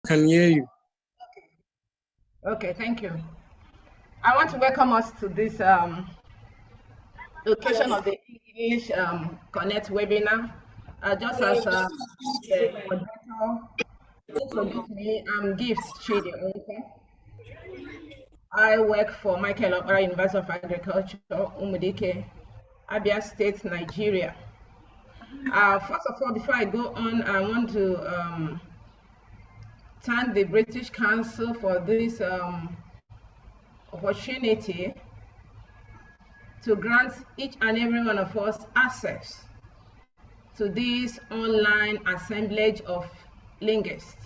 can hear you. Okay, thank you. I want to welcome us to this occasion of the English Connect webinar. Just as the coordinator introduced me, I'm Gift Chidi-Onwuta. I work for Michael Okpara University of Agriculture, Umudike, Abia State, Nigeria. First of all, before I go on, I want to thank the British Council for this opportunity to grant each and every one of us access to this online assemblage of linguists,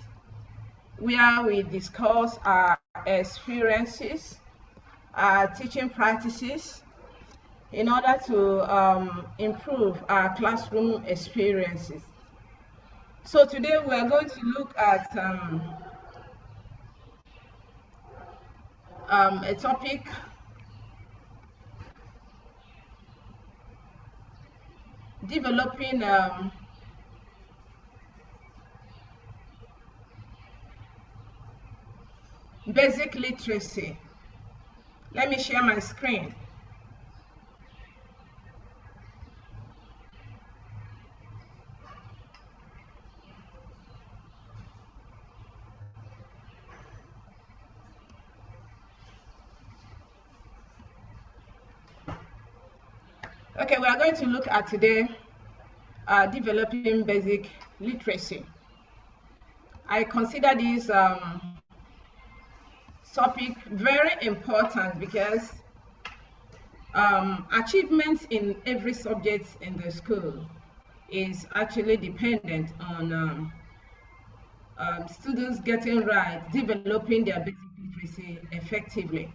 where we discuss our experiences, our teaching practices, in order to improve our classroom experiences. So today we are going to look at a topic developing basic literacy. Let me share my screen. Okay, we are going to look at today developing basic literacy. I consider this topic very important because achievements in every subject in the school is actually dependent on students getting right, developing their basic literacy effectively.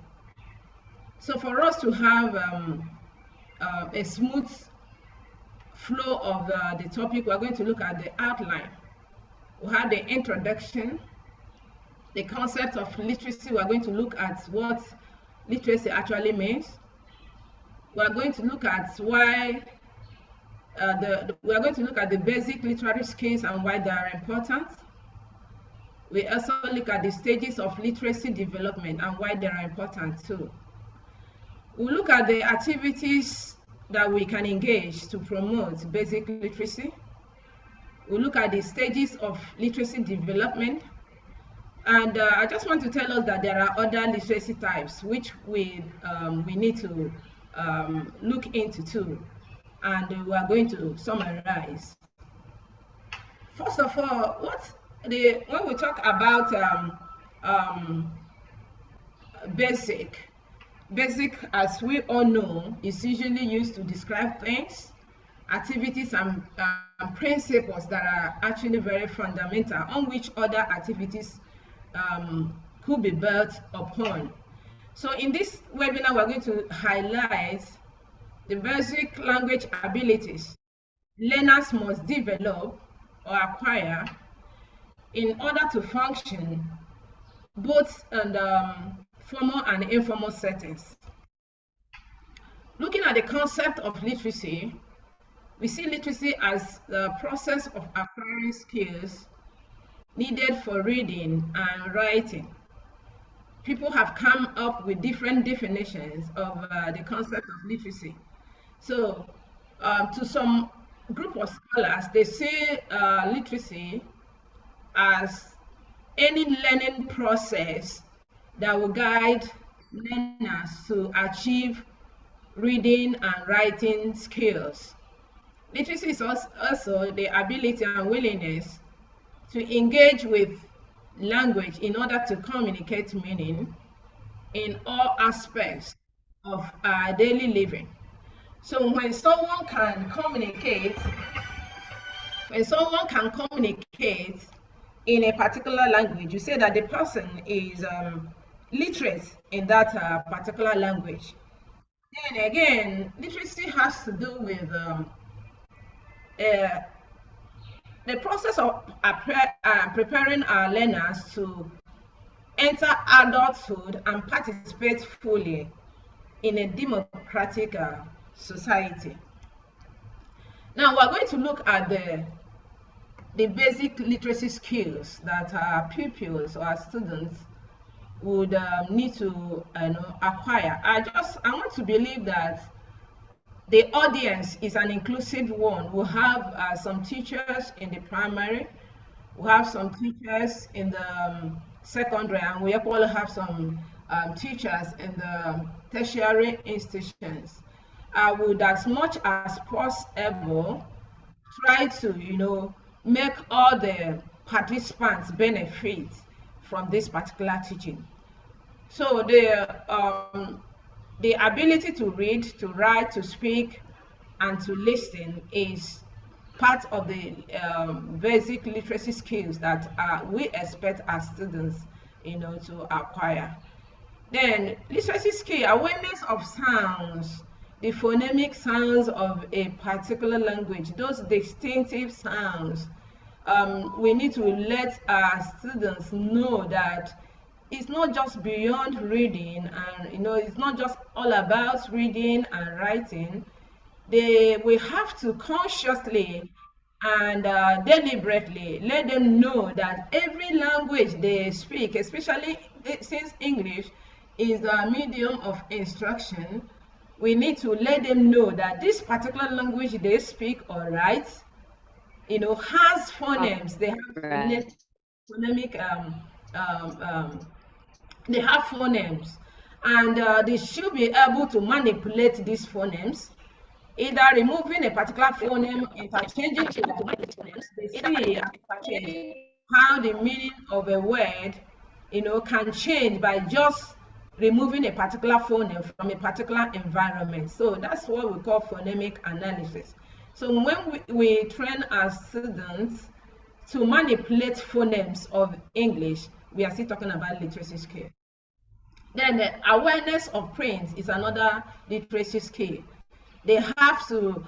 So for us to have a smooth flow of the topic, we're going to look at the outline. We have the introduction, the concept of literacy. We're going to look at what literacy actually means. We're going to look at why we're going to look at the basic literary skills and why they are important. We also look at the stages of literacy development and why they are important too. We'll look at the activities that we can engage to promote basic literacy. We'll look at the stages of literacy development. And I just want to tell us that there are other literacy types which we need to look into too. And we are going to summarize. First of all, when we talk about basic, as we all know, is usually used to describe things, activities, and principles that are actually very fundamental, on which other activities could be built upon. So in this webinar, we're going to highlight the basic language abilities learners must develop or acquire in order to function both in formal and informal settings. Looking at the concept of literacy, we see literacy as the process of acquiring skills needed for reading and writing. People have come up with different definitions of the concept of literacy. So to some group of scholars, they see literacy as any learning process that will guide learners to achieve reading and writing skills. Literacy is also the ability and willingness to engage with language in order to communicate meaning in all aspects of our daily living. So when someone can communicate in a particular language, you say that the person is literate in that particular language. Then again, literacy has to do with the process of preparing our learners to enter adulthood and participate fully in a democratic society. Now we're going to look at the the basic literacy skills that our pupils or our students would need to acquire. I want to believe that the audience is an inclusive one. We have some teachers in the primary, we have some teachers in the secondary, and we also have some teachers in the tertiary institutions. I would, as much as possible, try to, make all the participants benefit from this particular teaching. So the ability to read, to write, to speak, and to listen is part of the basic literacy skills that we expect our students, to acquire. Then literacy skill, awareness of sounds, the phonemic sounds of a particular language, those distinctive sounds. We need to let our students know that it's not just beyond reading, and it's not just all about reading and writing. We have to consciously and deliberately let them know that every language they speak, especially since English is a medium of instruction, we need to let them know that this particular language they speak or write, has phonemes. They have phonemic they have phonemes, and they should be able to manipulate these phonemes, either removing a particular phoneme, interchanging to manipulate phonemes. They see how the meaning of a word, can change by just removing a particular phoneme from a particular environment. So that's what we call phonemic analysis. So when we train our students to manipulate phonemes of English, we are still talking about literacy skill. Then the awareness of print is another literacy skill. They have to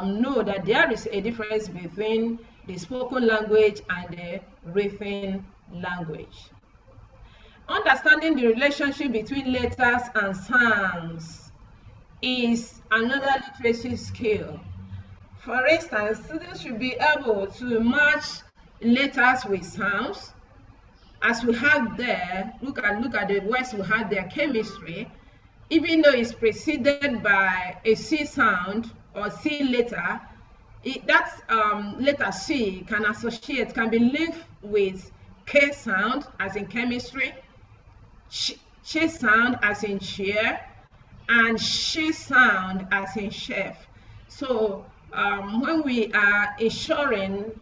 know that there is a difference between the spoken language and the written language. Understanding the relationship between letters and sounds is another literacy skill. For instance, students should be able to match letters with sounds. As we have there, look at the words we have there, chemistry. Even though it's preceded by a C sound or C letter, that letter C can be linked with K sound, as in chemistry, ch sound, as in chair, and sh sound, as in chef. So when we are ensuring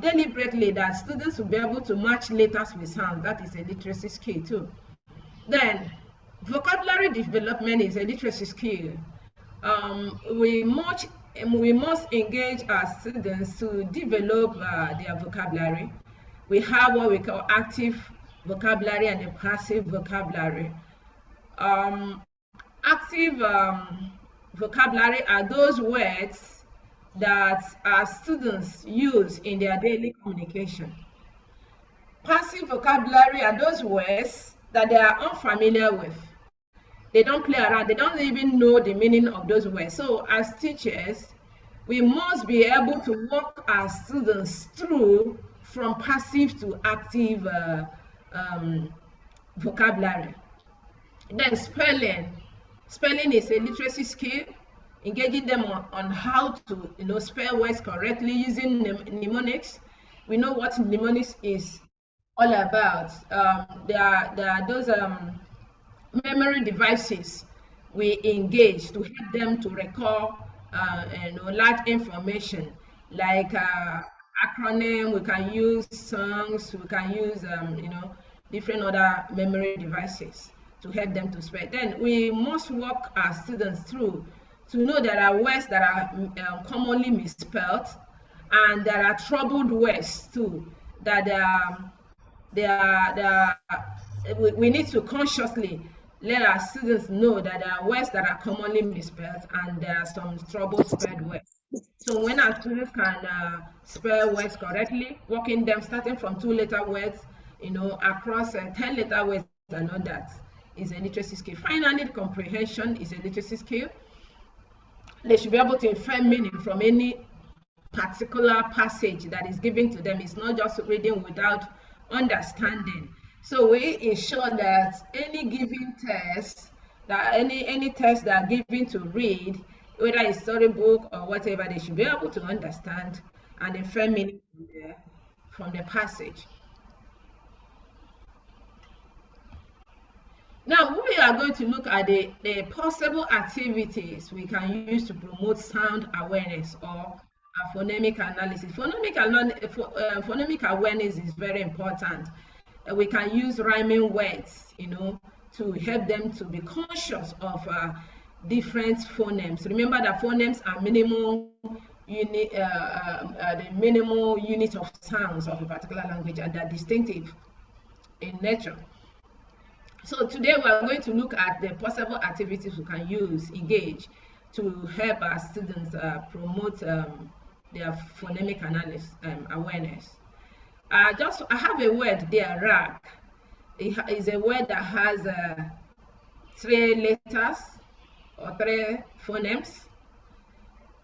deliberately that students will be able to match letters with sound, that is a literacy skill too. Then vocabulary development is a literacy skill. We must engage our students to develop their vocabulary. We have what we call active vocabulary and a passive vocabulary. Active vocabulary are those words that our students use in their daily communication. Passive vocabulary are those words that they are unfamiliar with. They don't play around, they don't even know the meaning of those words. So as teachers, we must be able to walk our students through from passive to active vocabulary. Then spelling is a literacy skill, engaging them on how to spell words correctly using mnemonics. We know what mnemonics is all about. There are those memory devices we engage to help them to recall large information, like acronym. We can use songs, we can use different other memory devices to help them to spell. Then we must walk our students through to know there are words that are commonly misspelled, and there are troubled words too, that we need to consciously let our students know that there are words that are commonly misspelled and there are some troubled spelled words. So when our students can spell words correctly, working them starting from 2-letter words, across 10-letter words and all that is a literacy skill. Finally, comprehension is a literacy skill. They should be able to infer meaning from any particular passage that is given to them. It's not just reading without understanding. So we ensure that any given test, that any test that are given to read, whether it's storybook or whatever, they should be able to understand and infer meaning from the passage. Now we are going to look at the possible activities we can use to promote sound awareness or phonemic analysis. Phonemic awareness is very important. We can use rhyming words, to help them to be conscious of different phonemes. Remember that phonemes are minimal unit, the minimal unit of sounds of a particular language, and they're distinctive in nature. So today we are going to look at the possible activities we can engage to help our students promote their phonemic analysis awareness. I have a word there, rack. It is a word that has 3 letters or 3 phonemes.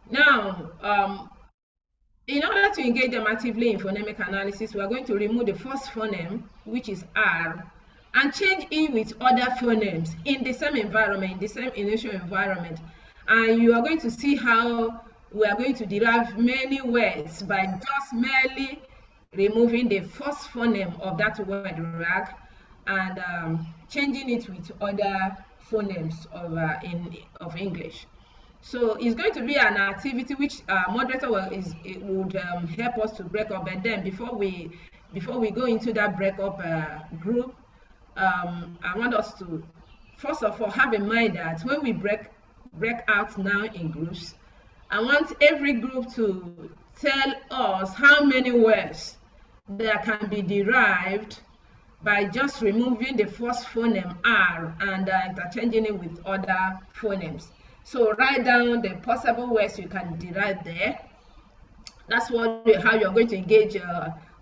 Now, in order to engage them actively in phonemic analysis, we are going to remove the first phoneme, which is R, and change it with other phonemes in the same environment, in the same initial environment. And you are going to see how we are going to derive many words by just merely removing the first phoneme of that word rag and changing it with other phonemes of English. So it's going to be an activity which moderator would help us to break up. And then before we go into that breakup group, I want us to first of all have in mind that when we break out now in groups, I want every group to tell us how many words that can be derived by just removing the first phoneme R and interchanging it with other phonemes. So write down the possible words you can derive there. That's how you're going to engage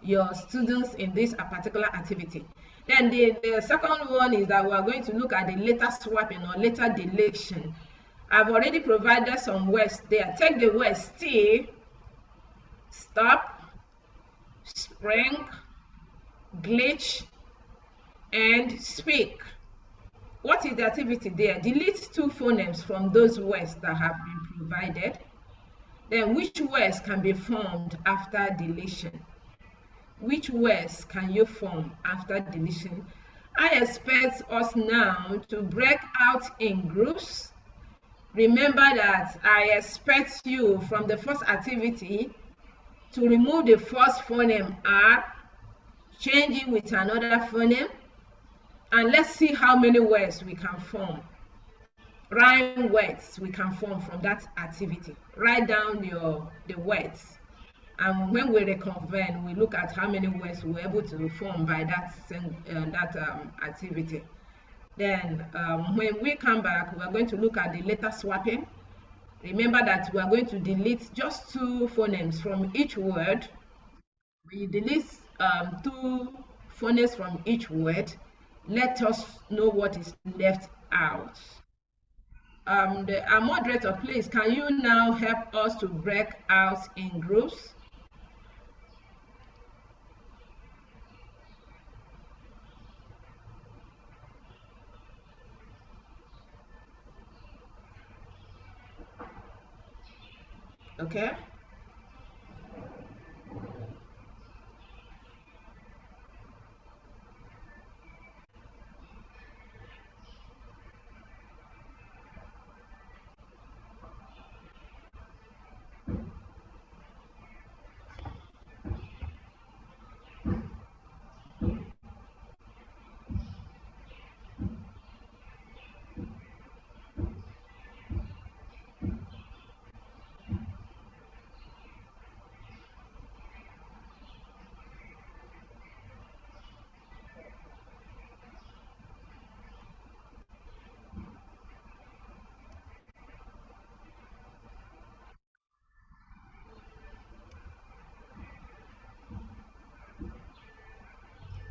your students in this particular activity. Then the second one is that we are going to look at the letter swapping or letter deletion. I've already provided some words there. Take the word still, stop, spring, glitch, and speak. What is the activity there? Delete 2 phonemes from those words that have been provided. Then which words can be formed after deletion? Which words can you form after deletion? I expect us now to break out in groups. Remember that I expect you from the first activity to remove the first phoneme R, change it with another phoneme, and let's see how many words we can form. Rhyme words we can form from that activity. Write down the words. And when we reconvene, we look at how many words we were able to form by that activity. Then when we come back, we are going to look at the letter swapping. Remember that we are going to delete just 2 phonemes from each word. We delete 2 phonemes from each word. Let us know what is left out. Our moderator, please, can you now help us to break out in groups? Okay.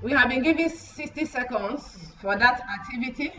We have been given 60 seconds for that activity.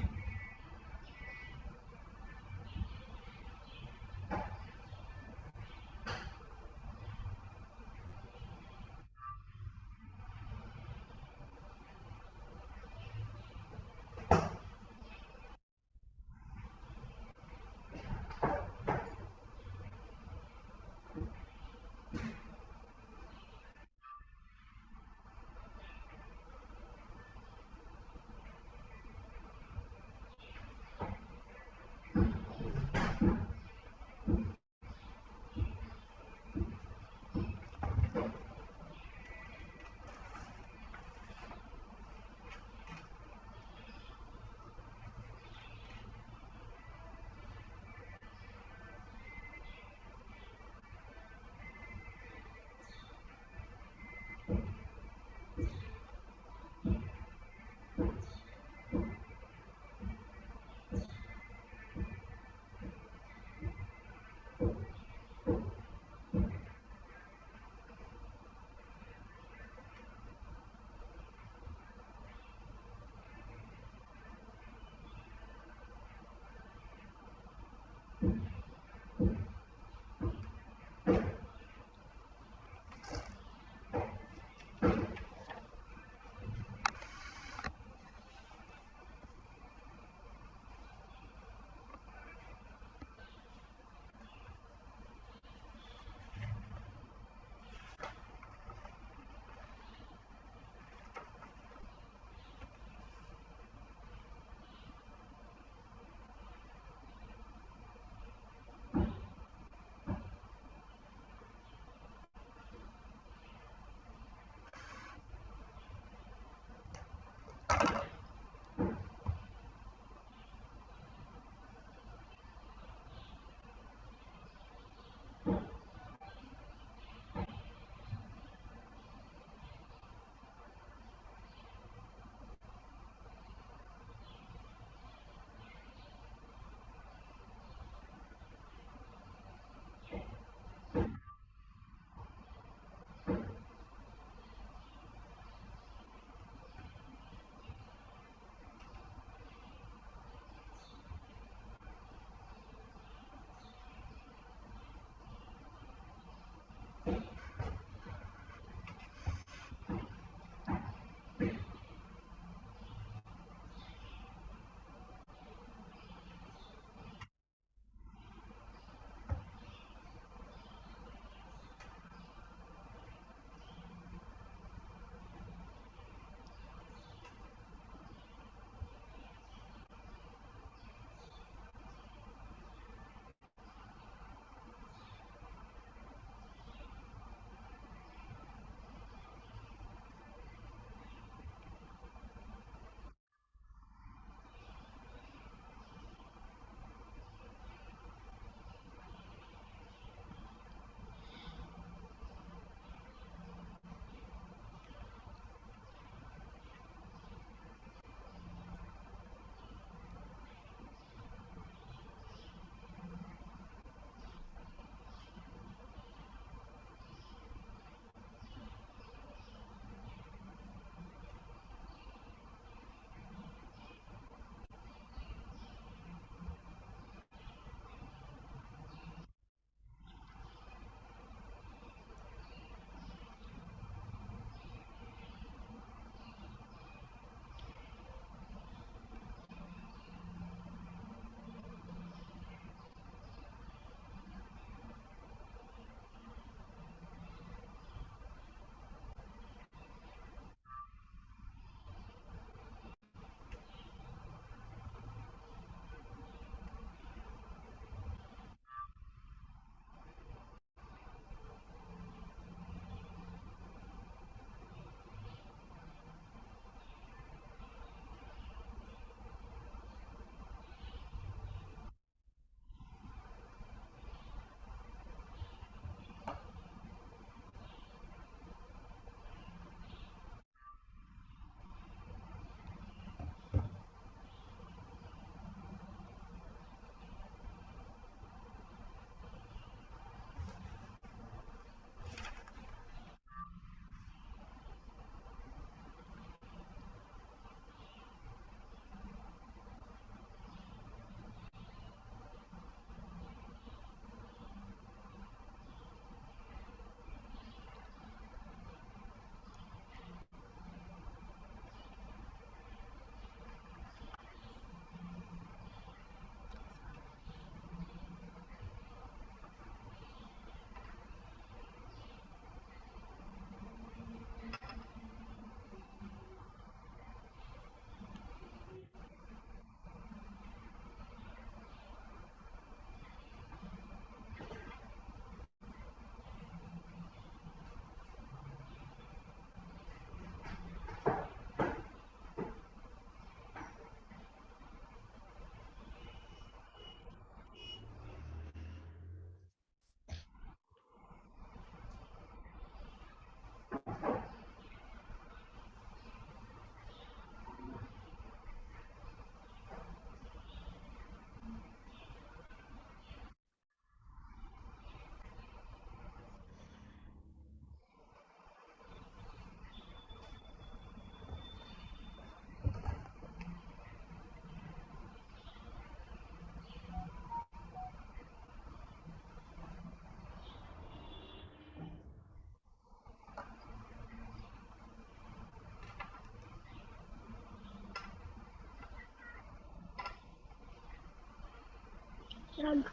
Tag.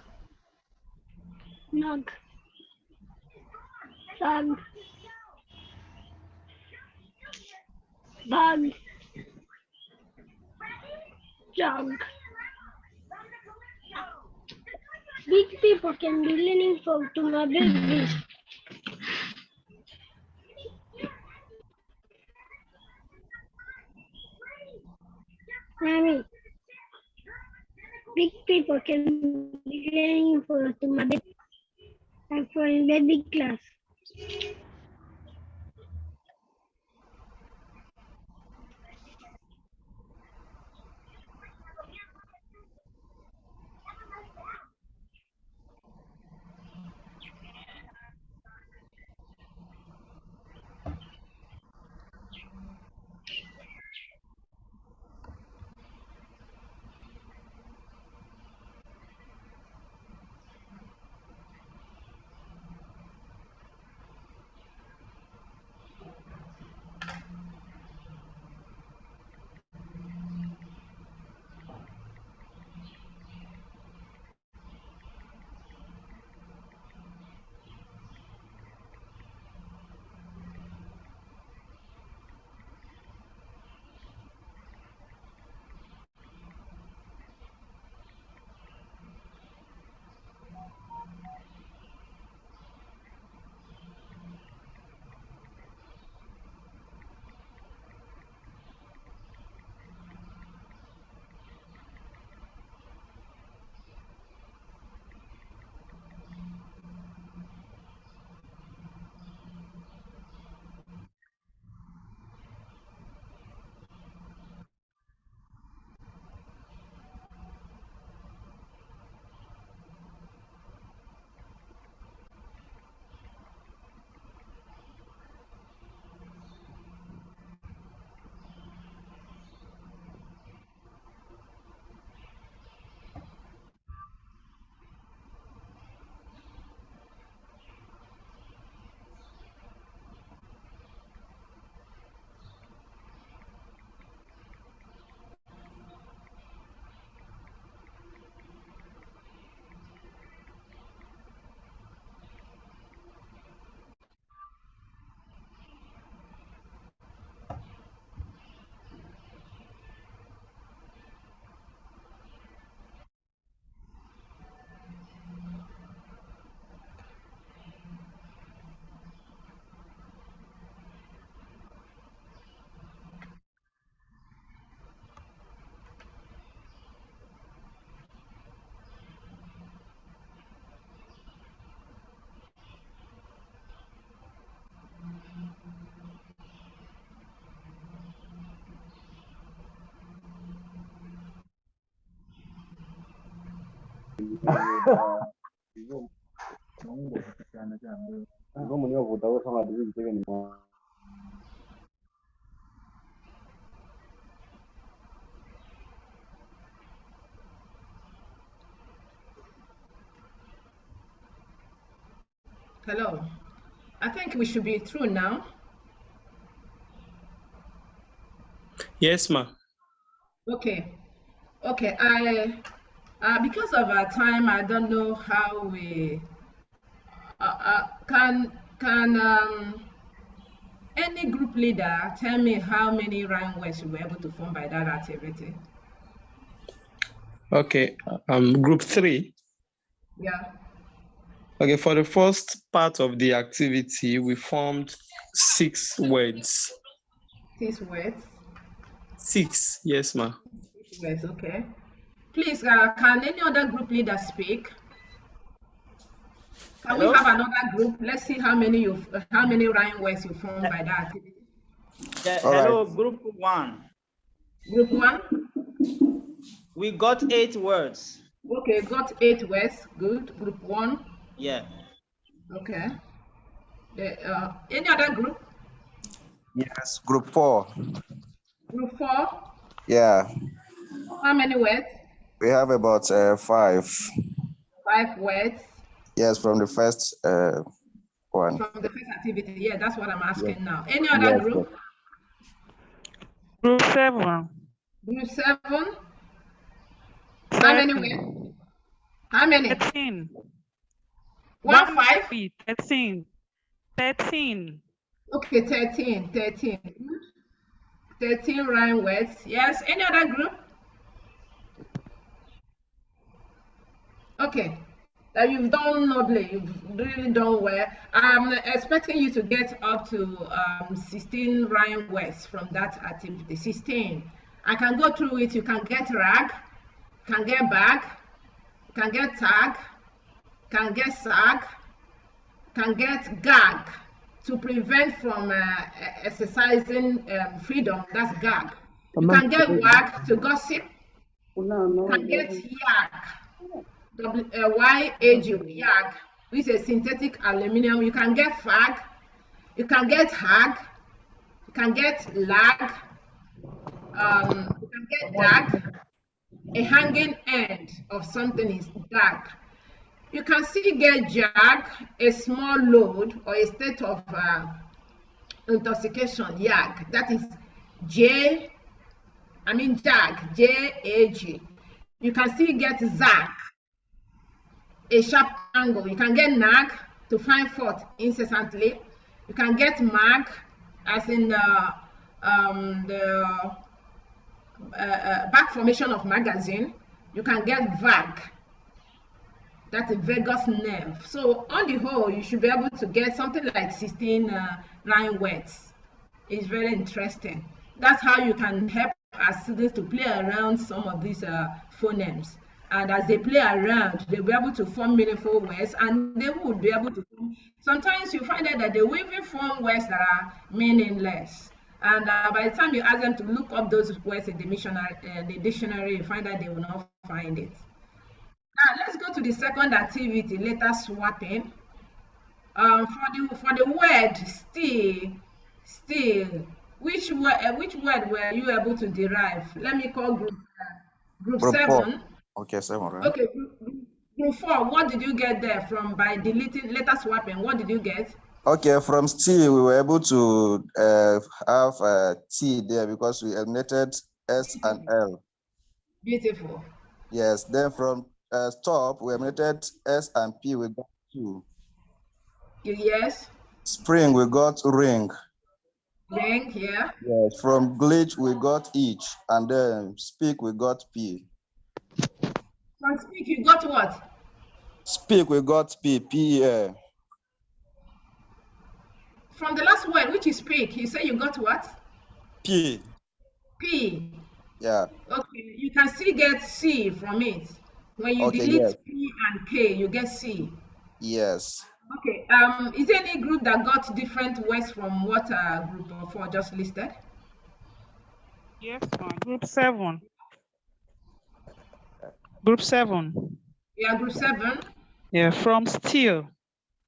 Nug. Tag. Bag. Jug. Big people can be leaning forward to my baby. Mommy. Big people can be leaning forward to my baby. I'm for in baby class. Hello. I think we should be through now. Yes, ma. Okay. Okay. Because of our time, I don't know how we can any group leader tell me how many rhyme words you were able to form by that activity? Okay. Group 3. Yeah. Okay, for the first part of the activity, we formed 6 words. 6 words. 6, yes, ma. 6 words, okay. Please, can any other group leader speak? Can we have another group? Let's see how many rhyme words you formed by that activity. Yeah, hello, right. Group 1. Group 1? We got 8 words. Okay, got 8 words. Good. Group 1? Yeah. Okay. Any other group? Yes, group 4. Group 4? Yeah. How many words? We have about 5. 5 words? Yes, from the first one. From the first activity, yeah, that's what I'm asking now. Any other group? Group 7. Group 7? How many words? How many? 13. 1 5? 13. 13. Okay, 13. 13. 13 rhyme words. Yes. Any other group? Okay. You've done nobly. You've really done well. I'm expecting you to get up to 16 rhyme words from that activity. 16. I can go through it. You can get rag, can get bag, can get tag, can get sag, can get gag to prevent from exercising freedom. That's gag. You can get wag to gossip. Can get yak. YAG, YAG, which is synthetic aluminum. You can get fag, you can get hag, you can get lag, you can get dag. A hanging end of something is dag. You can still get jag, a small load or a state of intoxication, yag. That is jag, JAG. You can still get zag, a sharp angle. You can get nag, to find fault incessantly. You can get mag, as in the back formation of magazine. You can get vag, that's a vagus nerve. So on the whole, you should be able to get something like 16 rhyme words. It's very interesting. That's how you can help our students to play around some of these phonemes. And as they play around, they'll be able to form meaningful words, and they would be able to form. Sometimes you find out that they will even form words that are meaningless. And by the time you ask them to look up those words in the dictionary, you find that they will not find it. Now let's go to the second activity, letter swapping. For the word still, which word were you able to derive? Let me call group 7. 4. Okay, 7, right? Okay, group 4. What did you get there from by deleting letter swapping? What did you get? Okay, from still we were able to have T there because we eliminated S and L. Beautiful. Yes, then from stop we eliminated S and P, we got 2. Yes. Spring we got ring. Ring, yeah. Yes, from glitch we got each, and then speak we got P. From speak you got what? Speak we got P, P-E-A. From the last word, which is speak, you say you got what? P. P. Yeah. Okay, you can still get C from it. When you delete yes. P and K, you get C. Yes. Okay, is there any group that got different words from what group of 4 just listed? Yes, group 7. Group 7. Yeah, group 7. Yeah, from still.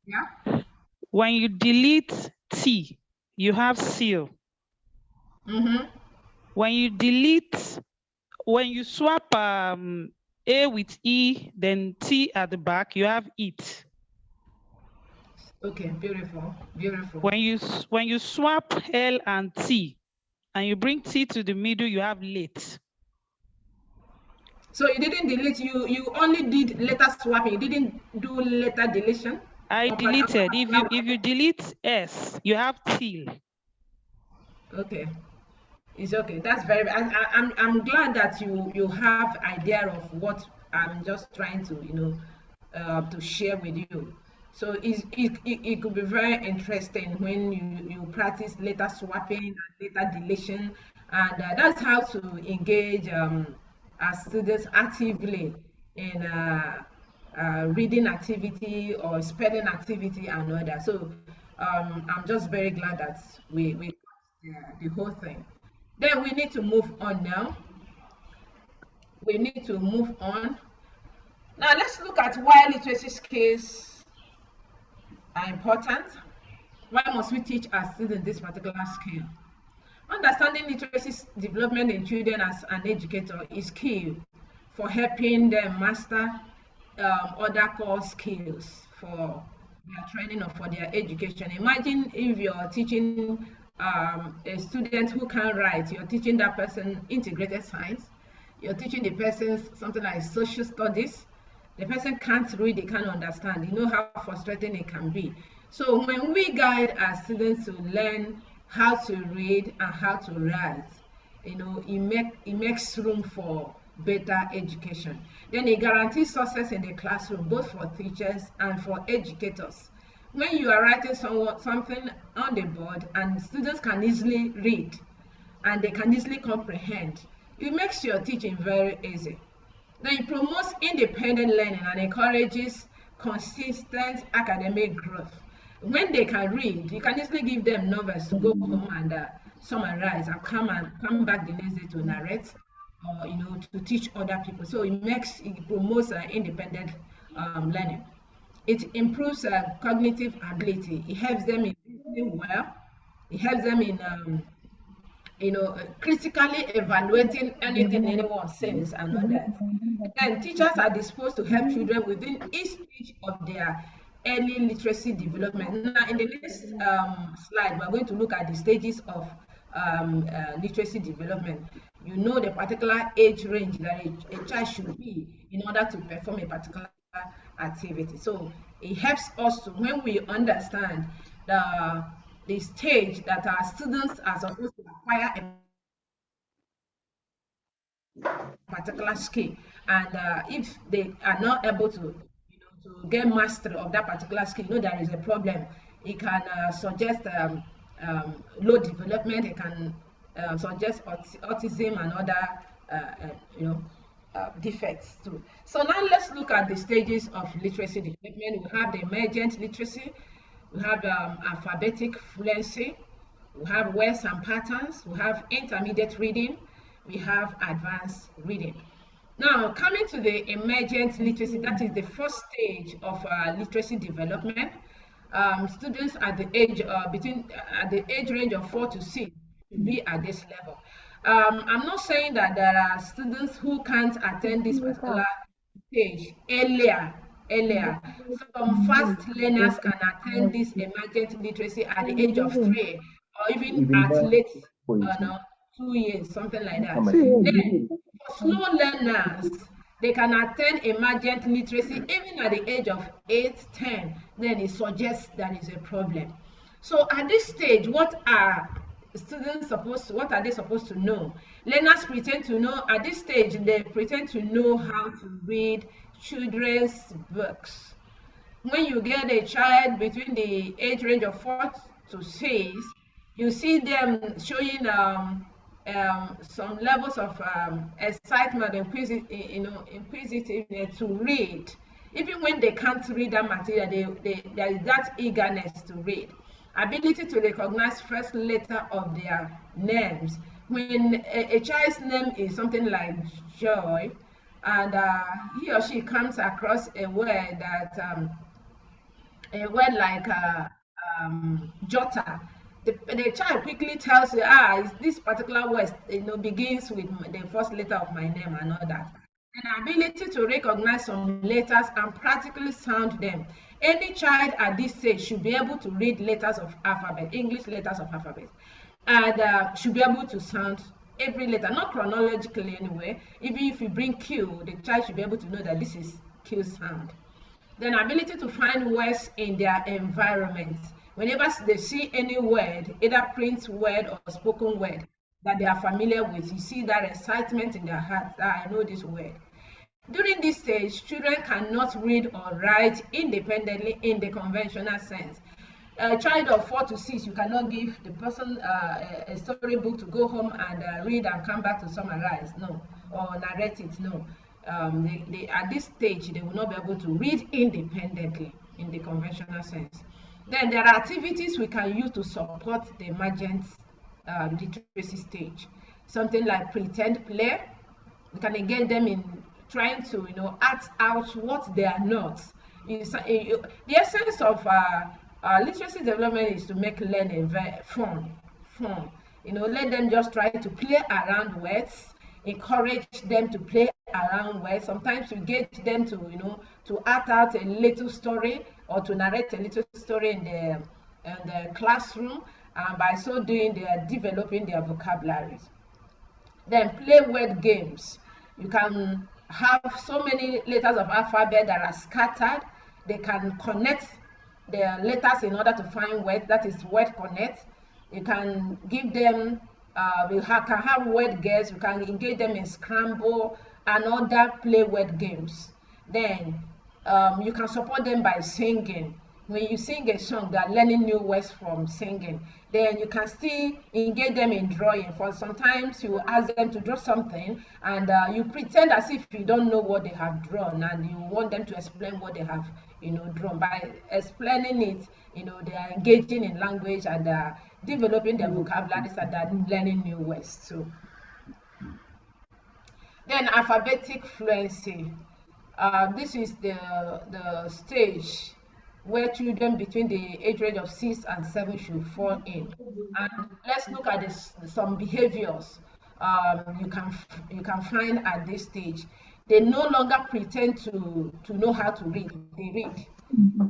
Yeah. When you delete T, you have seal. Mm-hmm. When you swap A with E, then T at the back, you have it. Okay, beautiful, beautiful. When you swap L and T, and you bring T to the middle, you have late. So you didn't delete, you only did letter swapping, you didn't do letter deletion? I deleted. If you delete S, you have till. Okay, it's okay. That's very. I'm glad that you have idea of what I'm just trying to to share with you. So it could be very interesting when you practice letter swapping and letter deletion, and that's how to engage our students actively in reading activity or spelling activity and all that. So I'm just very glad that we the whole thing. Then we need to move on now. We need to move on. Now let's look at why literacy skills are important. Why must we teach our students this particular skill? Understanding literacy development in children as an educator is key for helping them master other core skills for their training or for their education. Imagine if you're teaching a student who can write, you're teaching that person integrated science, you're teaching the person something like social studies, the person can't read, they can't understand. You know how frustrating it can be. So when we guide our students to learn how to read and how to write, you know, it makes room for better education. Then it guarantees success in the classroom, both for teachers and for educators. When you are writing something on the board and students can easily read and they can easily comprehend, it makes your teaching very easy. Then it promotes independent learning and encourages consistent academic growth. When they can read, you can easily give them novels to go home and summarize and come back the next day to narrate, or you know, to teach other people. So it promotes independent learning. It improves cognitive ability. It helps them in reasoning well. It helps them in critically evaluating anything anyone says and all that. And teachers are disposed to help children within each stage of their early literacy development. Now, in the next slide, we're going to look at the stages of literacy development. You know the particular age range that a child should be in order to perform a particular activity. So it helps us to, when we understand the stage that our students are supposed to acquire a particular skill, and if they are not able to get mastery of that particular skill, you know there is a problem. It can suggest low development. It can suggest autism and other defects too. So now let's look at the stages of literacy development. We have the emergent literacy, we have alphabetic fluency, we have words and patterns, we have intermediate reading, we have advanced reading. Now, coming to the emergent literacy, that is the first stage of literacy development. Students at the age range of 4 to 6 should be at this level. I'm not saying that there are students who can't attend this particular stage earlier. Some fast learners can attend this emergent literacy at the age of 3, or even at late 2 years, something like that. Then, for slow learners, they can attend emergent literacy even at the age of 8, 10. Then it suggests there is a problem. So at this stage, what are they supposed to know? Learners pretend to know, at this stage, they pretend to know how to read children's books. When you get a child between the age range of 4 to 6, you see them showing some levels of excitement, inquisitiveness to read. Even when they can't read that material, there is that eagerness to read. Ability to recognize first letter of their names. When a child's name is something like Joy, and he or she comes across a word like Jota, the child quickly tells you, this particular word begins with the first letter of my name and all that. An ability to recognize some letters and practically sound them. Any child at this stage should be able to read letters of alphabet, English letters of alphabet, and should be able to sound every letter, not chronologically anyway. Even if you bring Q, the child should be able to know that this is Q sound. Then ability to find words in their environment. Whenever they see any word, either print word or spoken word that they are familiar with, you see that excitement in their heart that I know this word. During this stage, children cannot read or write independently in the conventional sense. A child of 4 to 6, you cannot give the person a storybook to go home and read and come back to summarize, no, or narrate it, no. At this stage, they will not be able to read independently in the conventional sense. Then there are activities we can use to support the emergent literacy stage. Something like pretend play. We can engage them in trying to act out what they are not. The essence of literacy development is to make learning very fun. Let them just try to play around words, encourage them to play around words. Sometimes you get them to act out a little story or to narrate a little story in the classroom, and by so doing they are developing their vocabularies. Then play word games. You can have so many letters of alphabet that are scattered. They can connect the letters in order to find words. That is word connect. You can give them, can have word guess. You can engage them in scramble and other play word games. Then you can support them by singing. When you sing a song, they are learning new words from singing. Then you can still engage them in drawing. For sometimes you ask them to draw something, and you pretend as if you don't know what they have drawn, and you want them to explain what they have, drawn. By explaining it, they are engaging in language and developing their vocabularies and learning new words too. Then alphabetic fluency. This is the stage where children between the age range of 6 and 7 should fall in. And let's look at some behaviors you can find at this stage. They no longer pretend to know how to read. They read.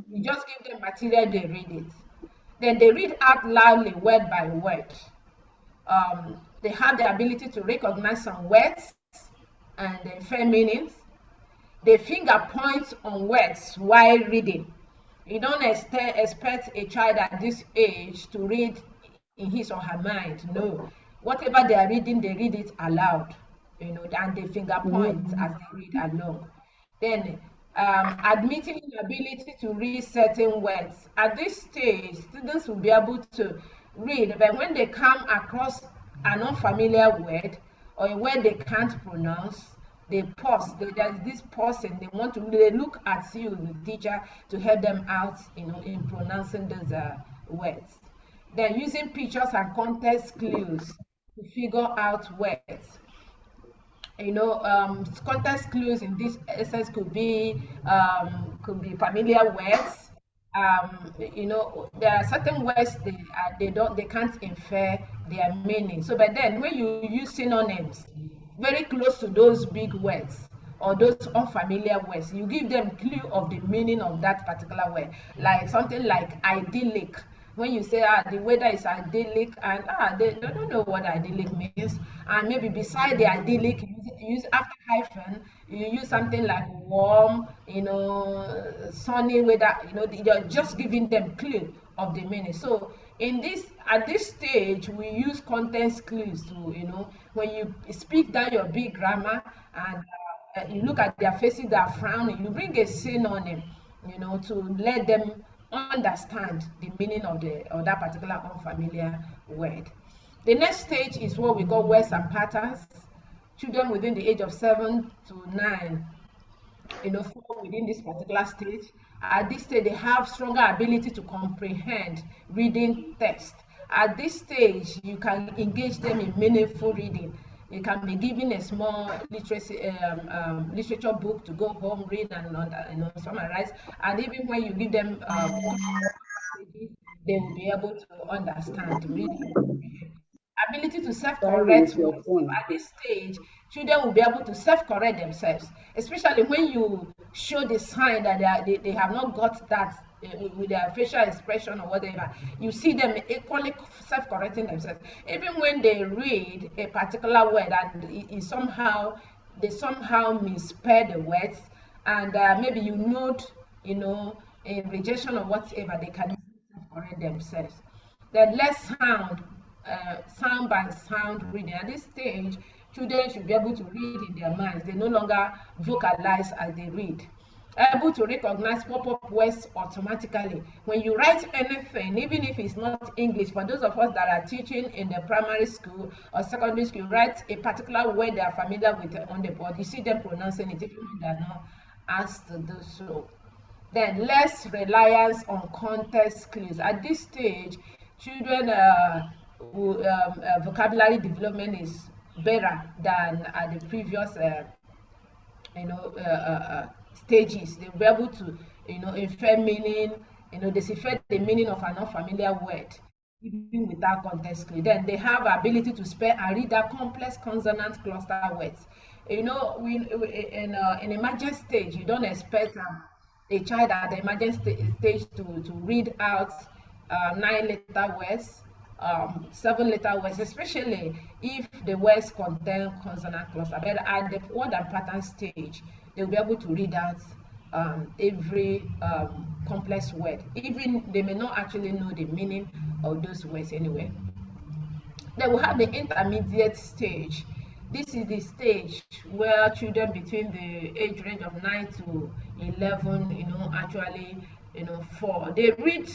You just give them material, they read it. Then they read out loudly, word by word. They have the ability to recognize some words and infer meanings. They finger point on words while reading. You don't expect a child at this age to read in his or her mind. No. Whatever they are reading, they read it aloud, and they finger point as they read along. Then admitting the ability to read certain words. At this stage, students will be able to read, but when they come across an unfamiliar word or a word they can't pronounce, they pause. There's this pausing. They look at you, the teacher, to help them out, in pronouncing those words. Then using pictures and context clues to figure out words. Context clues in this essence could be familiar words. There are certain words they can't infer their meaning. So, but then when you use synonyms very close to those big words or those unfamiliar words, you give them clue of the meaning of that particular word. Like something like idyllic. When you say the weather is idyllic, and they don't know what idyllic means, and maybe beside the idyllic, you use after hyphen, you use something like warm, sunny weather. You're just giving them clue of the meaning. So at this stage, we use context clues to, when you speak down your big grammar and you look at their faces that are frowning, you bring a synonym, to let them understand the meaning of that particular unfamiliar word. The next stage is what we call words and patterns. Children within the age of 7 to 9, fall within this particular stage. At this stage, they have stronger ability to comprehend reading text. At this stage, you can engage them in meaningful reading. You can be given a small literature book to go home, read, and summarize. And even when you give them they will be able to understand reading. Ability to self-correct. At this stage, children will be able to self-correct themselves, especially when you show the sign that they have not got that with their facial expression or whatever. You see them equally self-correcting themselves. Even when they read a particular word and they somehow misspell the words, and maybe you note, a rejection or whatever, they can self-correct themselves. Then less sound by sound reading. At this stage, children should be able to read in their minds. They no longer vocalize as they read. Able to recognize pop-up words automatically. When you write anything, even if it's not English, for those of us that are teaching in the primary school or secondary school, write a particular word they are familiar with on the board. You see them pronouncing it even when they are not asked to do so. Then less reliance on context clues. At this stage, children vocabulary development is better than at the previous stages. They'll be able to infer meaning, decipher the meaning of an unfamiliar word even without context clue. Then they have ability to spell and read that complex consonant cluster words. In emergent stage, you don't expect a child at the emergent stage to read out 9-letter words 7-letter words, especially if the words contain consonant cluster. But at the word and pattern stage, they'll be able to read out every complex word. Even they may not actually know the meaning of those words anyway. Then we have the intermediate stage. This is the stage where children between the age range of 9 to 11, actually, fall. They read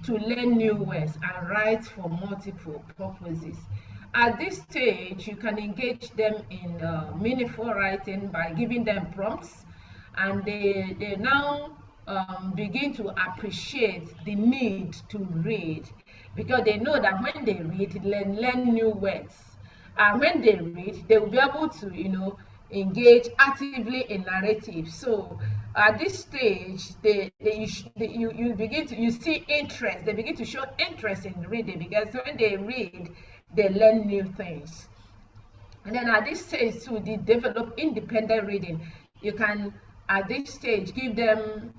to learn new words and write for multiple purposes. At this stage, you can engage them in meaningful writing by giving them prompts, and they now begin to appreciate the need to read, because they know that when they read, they learn new words. And when they read, they will be able to, engage actively in narrative. So at this stage, you begin to see interest. They begin to show interest in reading, because when they read, they learn new things. And then at this stage too, they develop independent reading. You can, at this stage, give them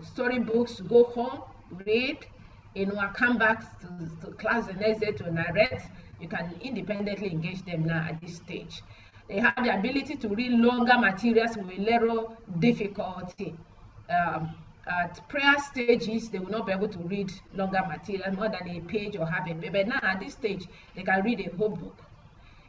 storybooks to go home, read, and come back to class the next day to narrate. You can independently engage them now at this stage. They have the ability to read longer materials with little difficulty. At prior stages, they will not be able to read longer material, more than a page or half a page. But now at this stage, they can read a whole book.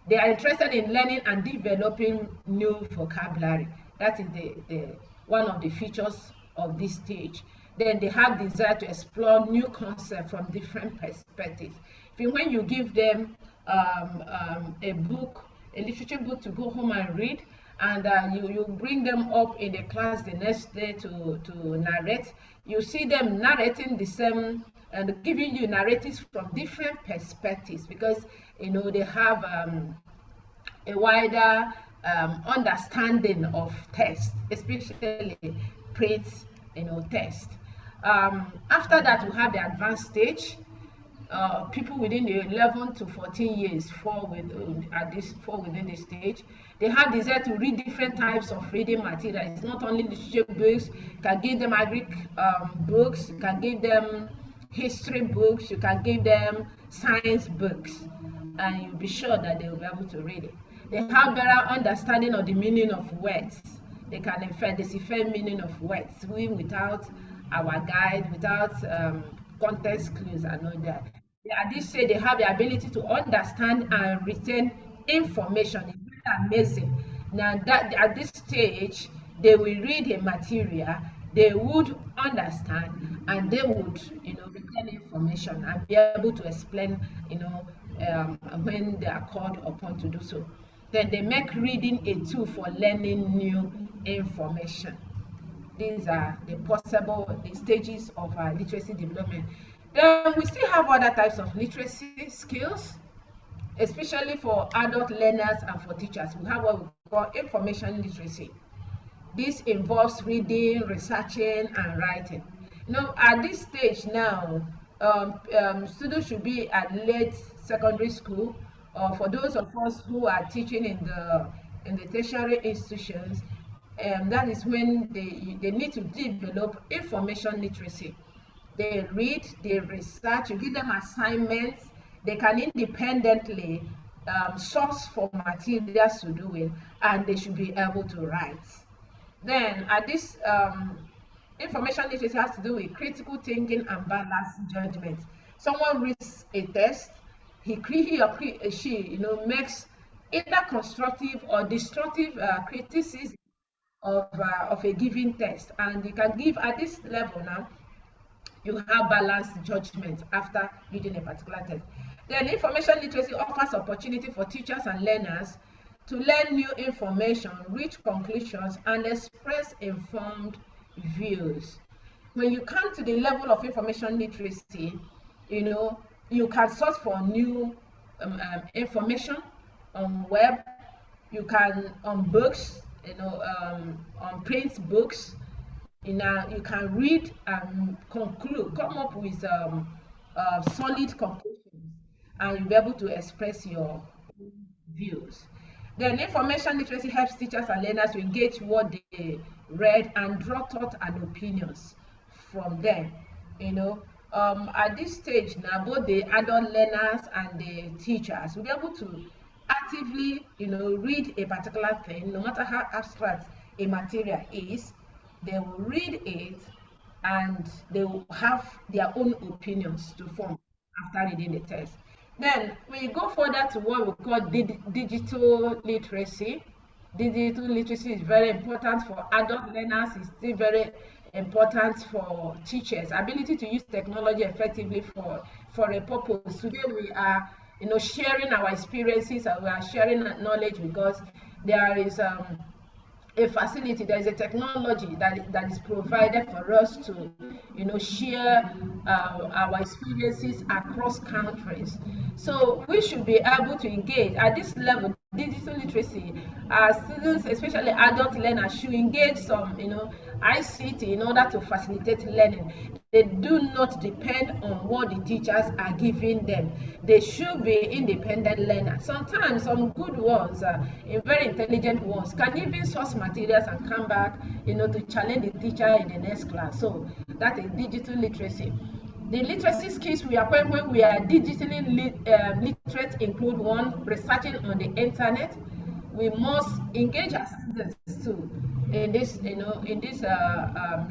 They are interested in learning and developing new vocabulary. That is the one of the features of this stage. Then they have desire to explore new concepts from different perspectives. When you give them a book, a literature book to go home and read, and you bring them up in the class the next day to narrate, you see them narrating the same and giving you narratives from different perspectives, because they have a wider understanding of text, especially print text. After that, we have the advanced stage. People within the 11 to 14 years fall within this stage. They have desire to read different types of reading material. It's not only literature books. You can give them agric books. You can give them history books. You can give them science books, and you'll be sure that they will be able to read it. They have better understanding of the meaning of words. They can decipher meaning of words without our guide, without context clues and all that. At this stage, they have the ability to understand and retain information. It's really amazing. Now that at this stage, they will read a material, they would understand, and they would, retain information and be able to explain, when they are called upon to do so. Then they make reading a tool for learning new information. These are the stages of literacy development. Then we still have other types of literacy skills, especially for adult learners and for teachers. We have what we call information literacy. This involves reading, researching, and writing. At this stage now, students should be at late secondary school, or for those of us who are teaching in the tertiary institutions, that is when they need to develop information literacy. They read, they research, you give them assignments, they can independently source for materials to do it, and they should be able to write. Then at this information literacy has to do with critical thinking and balanced judgment. Someone reads a text, he or she makes either constructive or destructive criticism of a given text, and you can give at this level now. You have balanced judgment after reading a particular text. Then information literacy offers opportunity for teachers and learners to learn new information, reach conclusions, and express informed views. When you come to the level of information literacy, you can search for new information on web, you can on books, on print books. You can read and come up with solid conclusions, and you'll be able to express your views. Then information literacy helps teachers and learners to engage what they read and draw thought and opinions from them. at this stage now, both the adult learners and the teachers will be able to actively, read a particular thing, no matter how abstract a material is. They will read it and they will have their own opinions to form after reading the text. Then we go further to what we call digital literacy. Digital literacy is very important for adult learners. It's still very important for teachers. Ability to use technology effectively for a purpose. Today we are, sharing our experiences and we are sharing knowledge because there is a facility, there is a technology that is provided for us to, share our experiences across countries. So we should be able to engage at this level. Digital literacy, students, especially adult learners, should engage some, ICT in order to facilitate learning. They do not depend on what the teachers are giving them. They should be independent learners. Sometimes some good ones, very intelligent ones, can even source materials and come back, to challenge the teacher in the next class. So that is digital literacy. The literacy skills we acquire when we are digitally literate include: one, researching on the internet. We must engage our students too in this,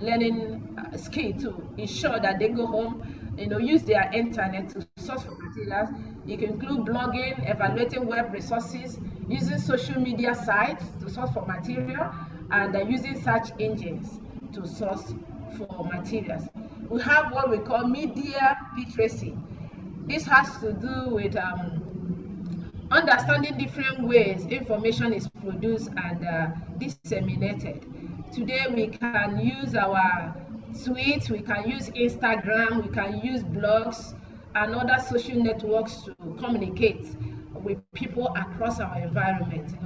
learning skill to ensure that they go home, use their internet to source for materials. It can include blogging, evaluating web resources, using social media sites to source for material, and using search engines to source for materials. We have what we call media literacy. This has to do with understanding different ways information is produced and disseminated. Today we can use our tweets, we can use Instagram, we can use blogs and other social networks to communicate with people across our environment,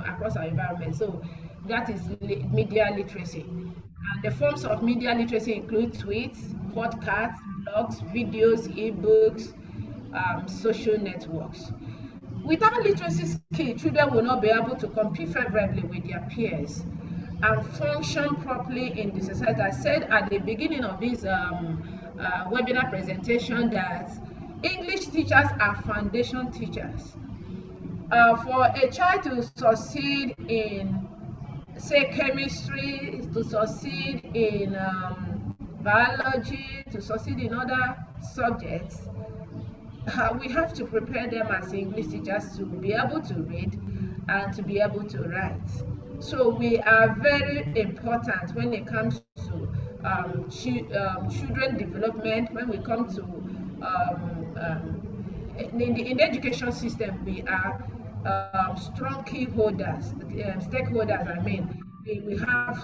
across our environment. So that is media literacy. And the forms of media literacy include tweets, podcasts, blogs, videos, ebooks, social networks. Without literacy skill, children will not be able to compete favorably with their peers and function properly in the society. I said at the beginning of this webinar presentation that English teachers are foundation teachers. For a child to succeed in, say, chemistry, to succeed in biology, to succeed in other subjects, we have to prepare them as English teachers to be able to read and to be able to write. So we are very important when it comes to children development. When we come to in the education system, we are strong key holders, stakeholders. I mean, we have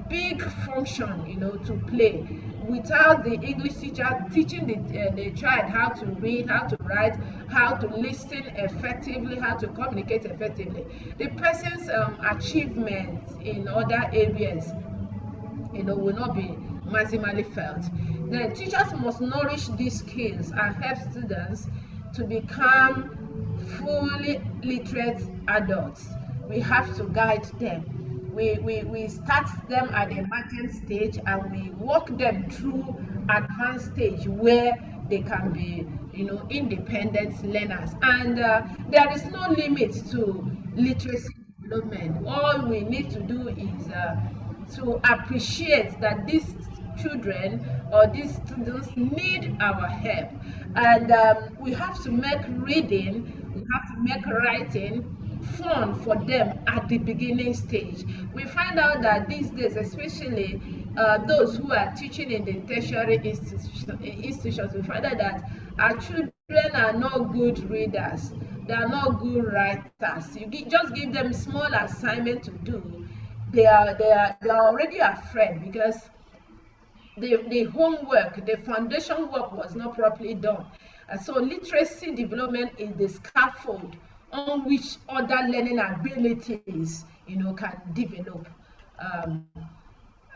big function to play. Without the English teacher teaching the child how to read, how to write, how to listen effectively, how to communicate effectively, the person's achievements in other areas will not be maximally felt. Then teachers must nourish these skills and help students to become fully literate adults. We have to guide them. We start them at the emergent stage and we walk them through advanced stage where they can be independent learners. And there is no limit to literacy development. All we need to do is to appreciate that these children or these students need our help, and we have to make reading, we have to make writing fun for them at the beginning stage. We find out that these days, especially those who are teaching in the tertiary institutions, we find out that our children are not good readers, they are not good writers. Just give them small assignment to do, they are already afraid because the homework, the foundation work was not properly done. And so literacy development is the scaffold on which other learning abilities can develop.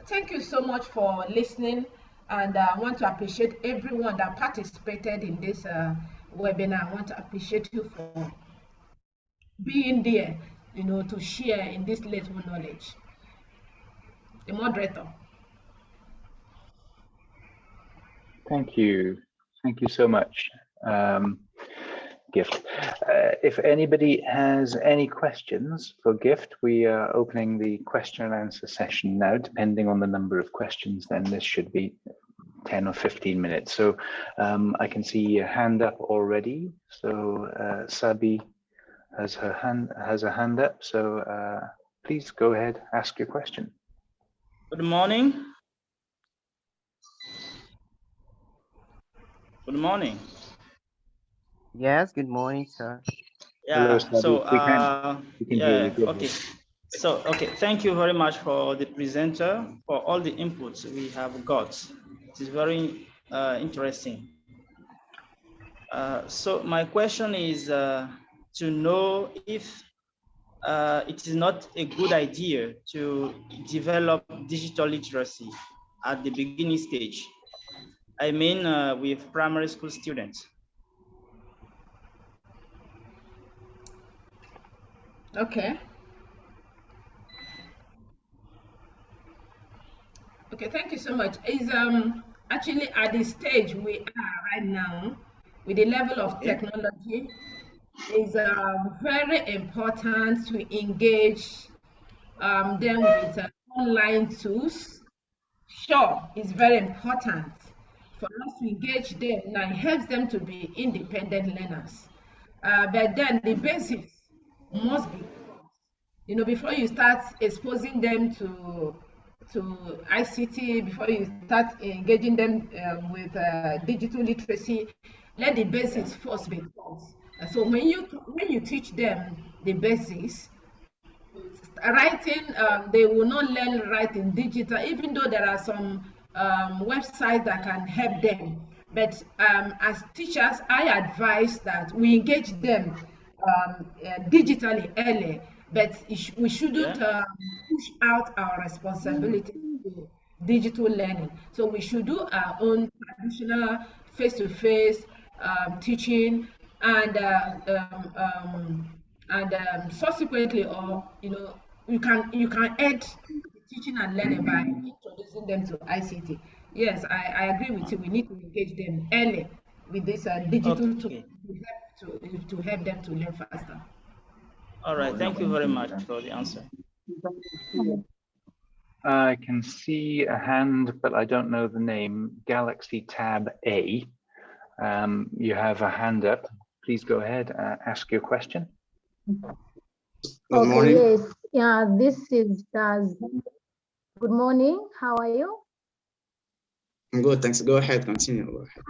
Thank you so much for listening, and I want to appreciate everyone that participated in this webinar. I want to appreciate you for being there, to share in this little knowledge. The moderator. Thank you. Thank you so much, Gift. If anybody has any questions for Gift, we are opening the question and answer session now. Depending on the number of questions, then this should be 10 or 15 minutes. So I can see a hand up already. So Sabi has a hand up. So please go ahead, ask your question. Good morning. Good morning. Yes, good morning, sir. Yeah, Hello, so we can hear you. Go okay. ahead. So thank you very much for the presenter, for all the inputs we have got. It is very interesting. So my question is to know if it is not a good idea to develop digital literacy at the beginning stage. I mean, with primary school students. Okay. Okay, thank you so much. Is actually at the stage we are right now, with the level of technology, is very important to engage them with online tools. Sure, it's very important for us to engage them. Now it helps them to be independent learners. But then the basics must be, before you start exposing them to ICT, before you start engaging them with digital literacy, let the basics first be taught. So when you teach them the basics, writing, they will not learn writing digital, even though there are some websites that can help them. But as teachers, I advise that we engage them digitally early, but we shouldn't push out our responsibility to digital learning. So we should do our own traditional face-to-face teaching, and subsequently, or you can add teaching and learning by introducing them to ICT. Yes, I agree with you. We need to engage them early with this digital tool to help them to learn faster. All right, thank you very much for the answer. I can see a hand, but I don't know the name. Galaxy Tab A. You have a hand up. Please go ahead, ask your question. Good morning. Yes, yeah, this is Daz. Good morning, how are you? I'm good, thanks. Go ahead, continue. Go ahead.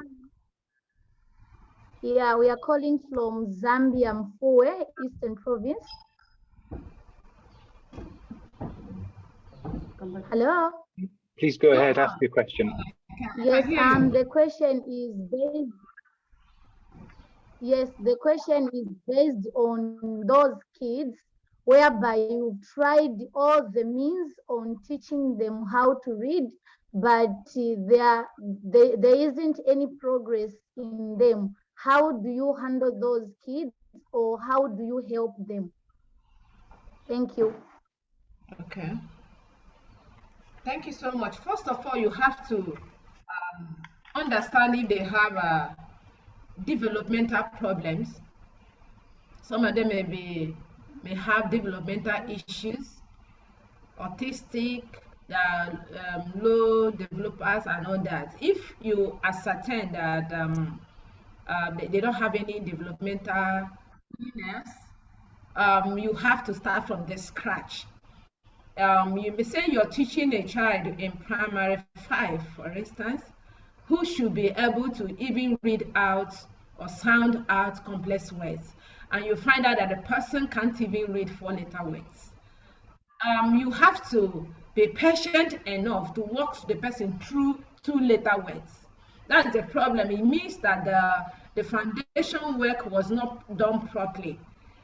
Yeah, we are calling from Zambia, Mfue, Eastern Province. Hello? Please go ahead, ask your question. Yes, the question is based. Yes, the question is based on those kids whereby you tried all the means on teaching them how to read, but there isn't any progress in them. How do you handle those kids, or how do you help them? Thank you. Okay. Thank you so much. First of all, you have to understand if they have developmental problems. Some of them may have developmental issues, autistic, low developers and all that. If you ascertain that they don't have any developmental illness, you have to start from the scratch. You may say you're teaching a child in primary 5, for instance, who should be able to even read out or sound out complex words, and you find out that the person can't even read 4-letter words. You have to be patient enough to walk the person through 2-letter words. That's the problem. It means that the foundation work was not done properly.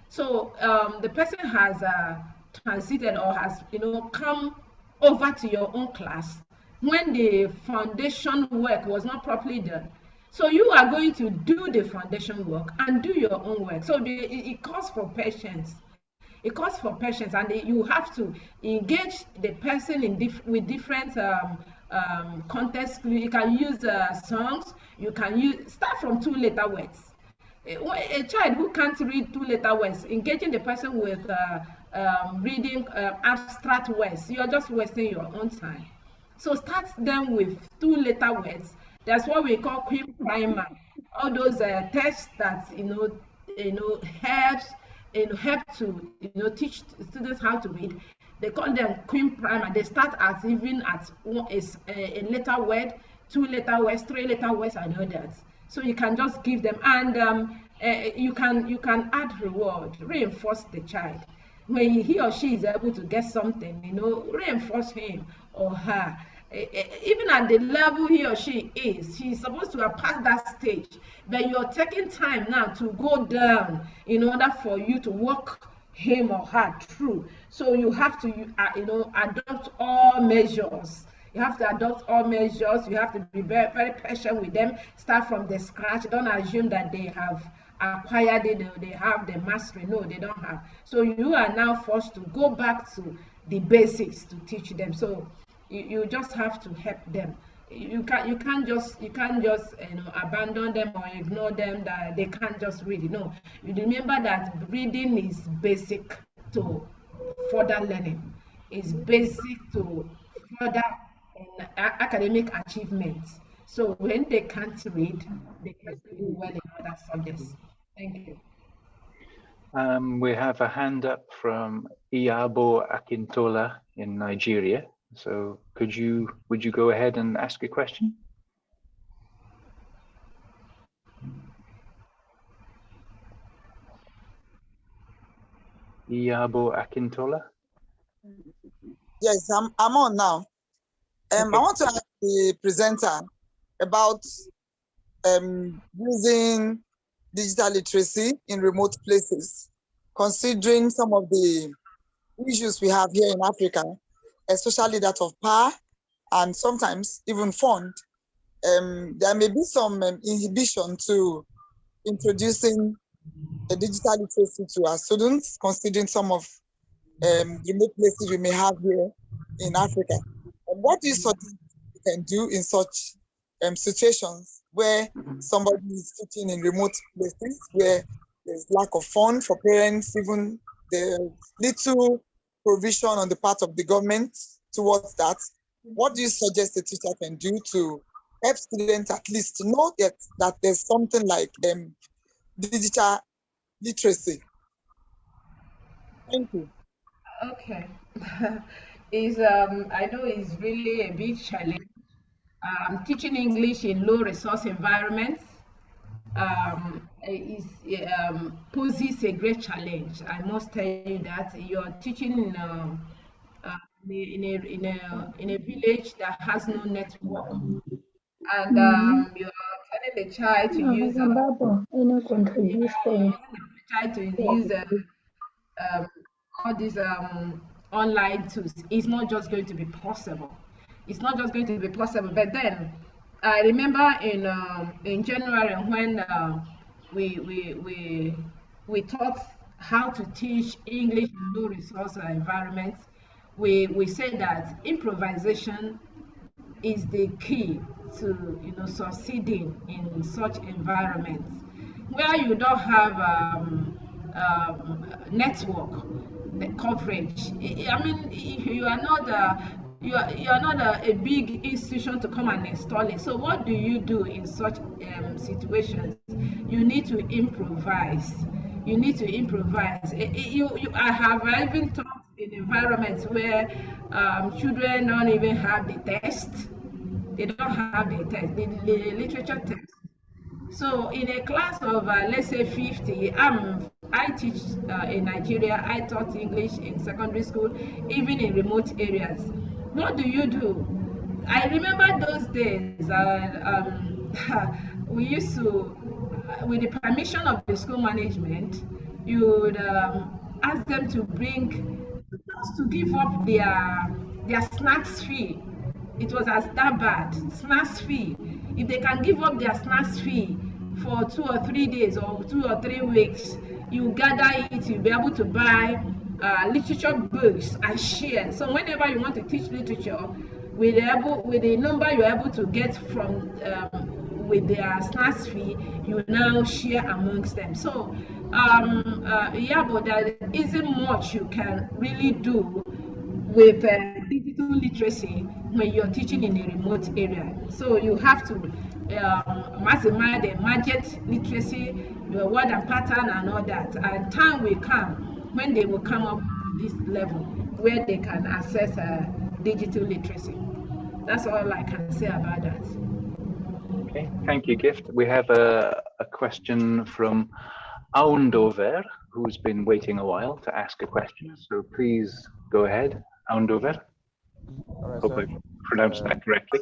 So the person has transited or has come over to your own class when the foundation work was not properly done. So you are going to do the foundation work and do your own work. So it calls for patience. It calls for patience, and you have to engage the person with different context clue. You can use songs. You can start from 2-letter words. A child who can't read 2-letter words, engaging the person with reading abstract words, you're just wasting your own time. So start them with 2-letter words. That's what we call Queen Primer. All those tests that help to teach students how to read. They call them Queen Primer. They start at a letter word, 2-letter words, 3-letter words, and others. So you can just give them, and you can add reward, reinforce the child. When he or she is able to get something, reinforce him or her. Even at the level he or she is, she's supposed to have passed that stage, but you're taking time now to go down in order for you to walk him or her through. So you have to adopt all measures. You have to adopt all measures. You have to be very, very patient with them. Start from the scratch. Don't assume that they have acquired it, they have the mastery. No, they don't have. So you are now forced to go back to the basics to teach them. So you just have to help them. You can't just abandon them or ignore them that they can't just read. No, you remember that reading is basic to further learning. It's basic to further academic achievements. So when they can't read, they can do well in other subjects. Thank you. We have a hand up from Iyabo Akintola in Nigeria. So would you go ahead and ask a question? Iyabo Akintola? Yes, I'm on now. Okay. I want to ask the presenter about using digital literacy in remote places, considering some of the issues we have here in Africa, especially that of power and sometimes even fund. There may be some inhibition to introducing a digital literacy to our students, considering some of remote places we may have here in Africa. And what do you suggest we can do in such situations where somebody is teaching in remote places, where there's lack of funds for parents, even the little provision on the part of the government towards that? What do you suggest a teacher can do to help students at least to know that there's something like digital literacy? Thank you. Okay. I know it's really a big challenge. Teaching English in low-resource environments poses a great challenge. I must tell you that you're teaching in a village that has no network, and you're telling the child to use all these online tools. It's not just going to be possible. It's not just going to be possible. But then I remember in January when we taught how to teach English in low resource environments. We said that improvisation is the key to succeeding in such environments where you don't have network coverage. I mean, you are not a big institution to come and install it. So what do you do in such situations? You need to improvise. You need to improvise. I have even taught in environments where children don't even have the test. They don't have the test, the literature test. So in a class of let's say 50, I teach in Nigeria. I taught English in secondary school, even in remote areas. What do you do? I remember those days. We used to, with the permission of the school management, you would ask them to give up their snacks fee. It was as that bad, snacks fee. If they can give up their snacks fee for 2 or 3 days or 2 or 3 weeks, you gather it, you'll be able to buy literature books and share. So whenever you want to teach literature, with the number you're able to get from with their snacks fee, you now share amongst them. So yeah, but there isn't much you can really do with digital literacy when you're teaching in a remote area. So you have to maximize the emergent literacy, the word and pattern and all that. And time will come when they will come up to this level where they can access digital literacy. That's all I can say about that. Okay, thank you, Gift. We have a question from Aundover, who's been waiting a while to ask a question. So please go ahead, Aundover. All right, Hope sir. I pronounced that correctly.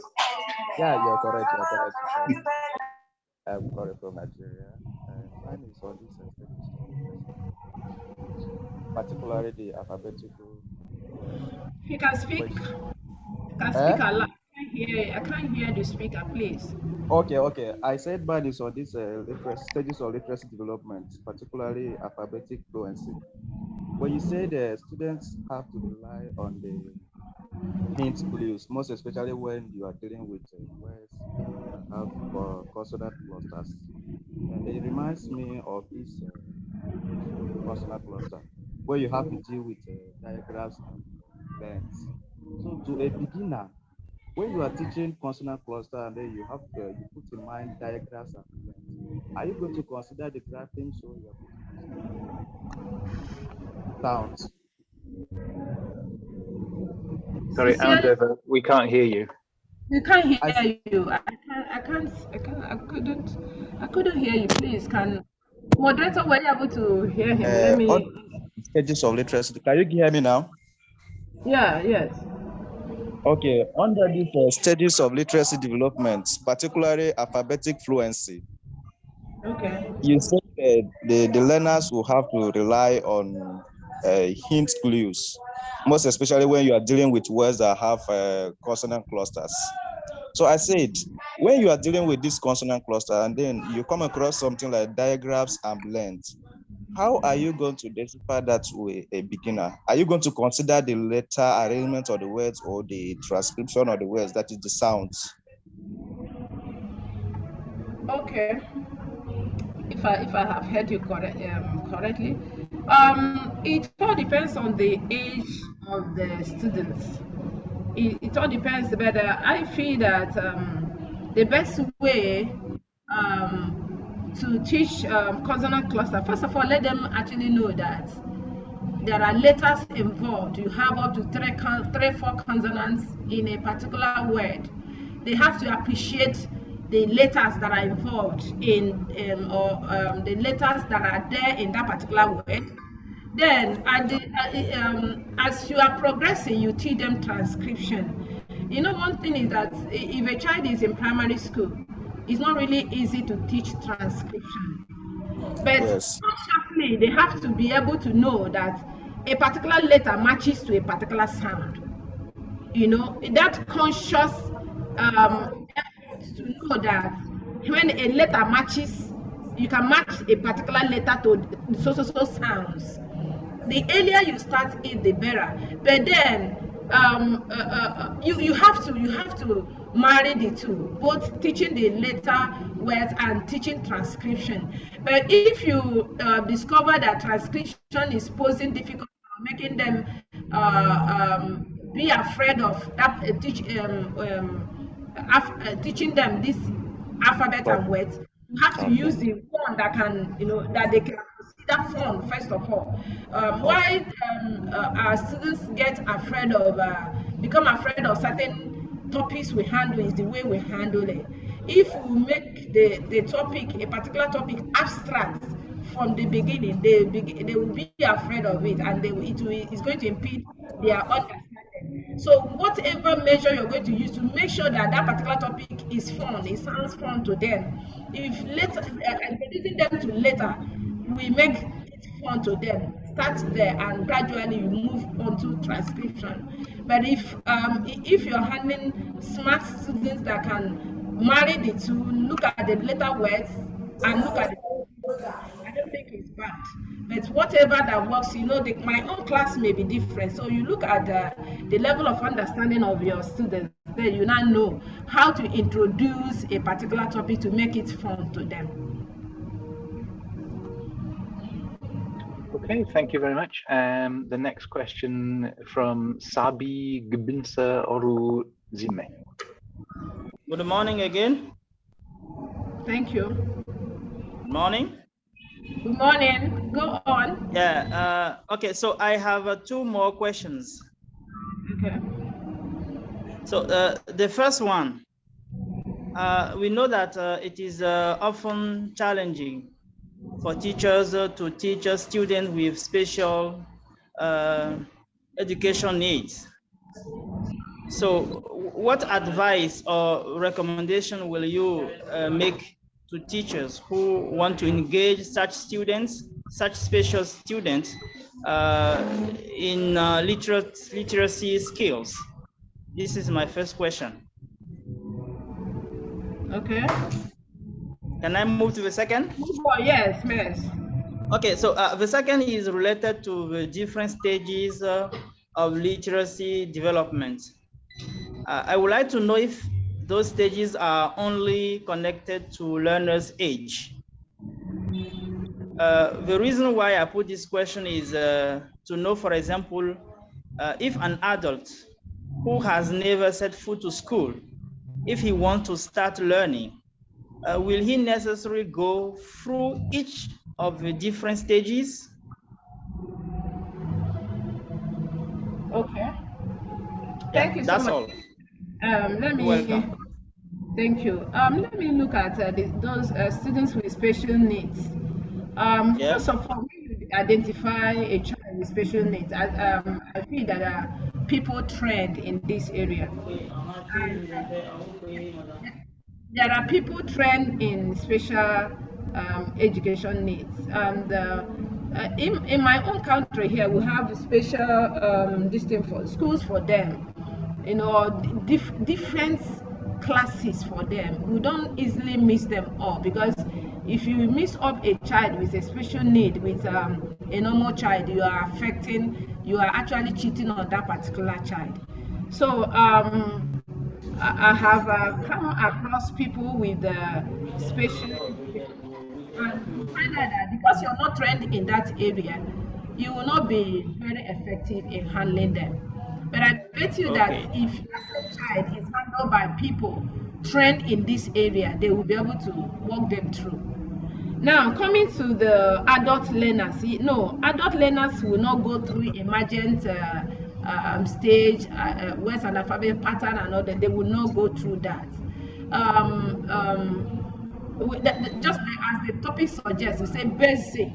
Yeah, you're correct. You're correct. I'm calling from Nigeria. Mine is on this status of literacy, particularly the alphabetical. You can speak. You can speak a lot. I can't hear the speaker, please. Okay. I said mine is on this stages of literacy development, particularly alphabetic fluency. When you say the students have to rely on the hint clues, most especially when you are dealing with words that have consonant clusters. And it reminds me of this consonant cluster, where you have to deal with diagrams and lengths. So to a beginner, when you are teaching consonant cluster and then you have you put in mind diagrams and lengths, are you going to consider the graphing so you are going to sounds? Sorry, Aundover, we can't hear you. We can't hear you. I couldn't hear you. Please, can moderator, were you able to hear him? Let me. Stages of literacy. Can you hear me now? Yeah. Yes. Okay. Under these stages of literacy development, particularly alphabetic fluency. Okay. You said the learners will have to rely on hint clues, most especially when you are dealing with words that have consonant clusters. So I said, when you are dealing with this consonant cluster and then you come across something like diagrams and blends, how are you going to decipher that to a beginner? Are you going to consider the letter arrangement of the words or the transcription of the words, that is the sounds? Okay. If I have heard you correctly, it all depends on the age of the students. It all depends, but I feel that the best way to teach consonant cluster, first of all, let them actually know that there are letters involved. You have up to four consonants in a particular word. They have to appreciate the letters that are involved in the letters that are there in that particular word. Then as you are progressing, you teach them transcription. You know, one thing is that if a child is in primary school, it's not really easy to teach transcription. But consciously, they have to be able to know that a particular letter matches to a particular sound. You know, that conscious effort to know that when a letter matches, you can match a particular letter to so sounds. The earlier you start it, the better. But then you have to marry the two, both teaching the letter words and teaching transcription. But if you discover that transcription is posing difficulty, making them be afraid of that teaching them this alphabet and words, you have to use the one that can, that they can consider fun first of all. Why our students get afraid of, become afraid of certain topics we handle is the way we handle it. If we make the topic, a particular topic, abstract from the beginning, they will be afraid of it, and it's going to impede their understanding. So whatever measure you're going to use to make sure that that particular topic is fun, it sounds fun to them. If later, introducing them to later, we make it fun to them. Start there and gradually you move on to transcription. But if you're handling smart students that can marry the two, look at the letter words and look at the, I don't think it's bad. But whatever that works, my own class may be different. So you look at the level of understanding of your students Then you now know how to introduce a particular topic to make it fun to them. Okay, thank you very much. The next question from Sabi Gbinsa Oru Zime. Good morning again. Thank you. Good morning. Good morning. Go on. Yeah. Okay. So I have 2 more questions. Okay. So the first one, we know that it is often challenging for teachers to teach students with special education needs. So what advice or recommendation will you make to teachers who want to engage such students, such special students in literacy skills? This is my first question. Okay. Can I move to the second? Oh, yes, yes. Okay, so the second is related to the different stages of literacy development. I would like to know if those stages are only connected to learner's age. The reason why I put this question is to know, for example, if an adult who has never set foot to school, if he wants to start learning, will he necessarily go through each of the different stages? Okay. Thank you so much. all. Let me. Welcome. Thank you. Let me look at those students with special needs. First of all, when you identify a child with special needs, I feel that people trend in this area. There are people trained in special education needs, and in my own country here, we have special for schools for them. You know, different classes for them. We don't easily mix them up, because if you mix up a child with a special need with a normal child, you are actually cheating on that particular child. So I have come across people with special education, and you find out that because you're not trained in that area, you will not be very effective in handling them. But I bet you that if as a child is handled by people trained in this area, they will be able to walk them through. Now, coming to the adult learners, adult learners will not go through emergent stage, words and alphabet pattern and all that. They will not go through that. Just as the topic suggests, we say basic.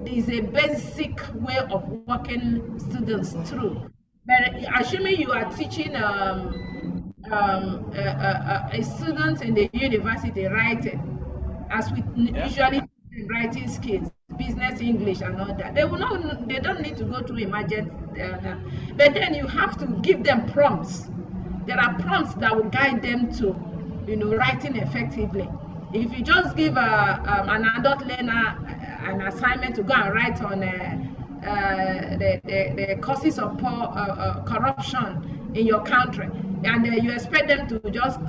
There is a basic way of walking students through. But assuming you are teaching a student in the university writing, as we usually writing skills, business English and all that, they don't need to go through emergent, but then you have to give them prompts. There are prompts that will guide them to, writing effectively. If you just give an adult learner an assignment to go and write on the causes of corruption in your country, and you expect them to just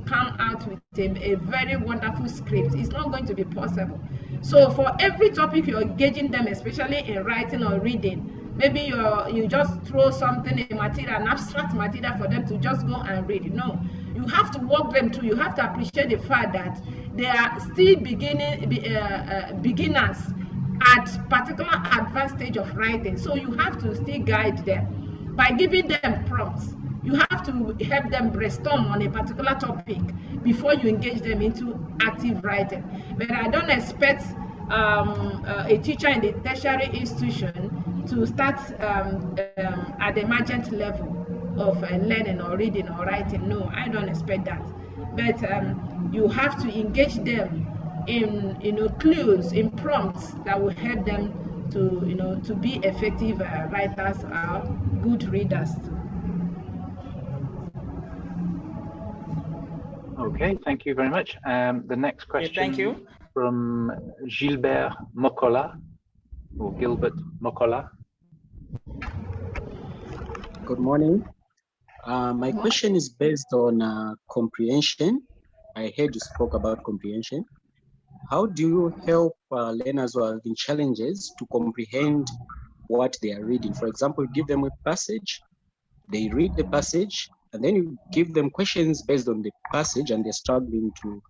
come out with a very wonderful script, it's not going to be possible. So for every topic you're engaging them, especially in writing or reading, maybe you just throw something in material, an abstract material for them to just go and read. No, you have to walk them through. You have to appreciate the fact that they are still beginners at particular advanced stage of writing. So you have to still guide them by giving them prompts. You have to help them brainstorm on a particular topic before you engage them into active writing. But I don't expect a teacher in the tertiary institution to start at the emergent level of learning or reading or writing. No, I don't expect that. But you have to engage them in clues, in prompts that will help them to be effective writers or good readers too. Okay, thank you very much. The next question thank you. From Gilbert Mokola, or Gilbert Mokola. Good morning. My question is based on comprehension. I heard you spoke about comprehension. How do you help learners who are having challenges to comprehend what they are reading? For example, you give them a passage, they read the passage, and then you give them questions based on the passage, and they're struggling to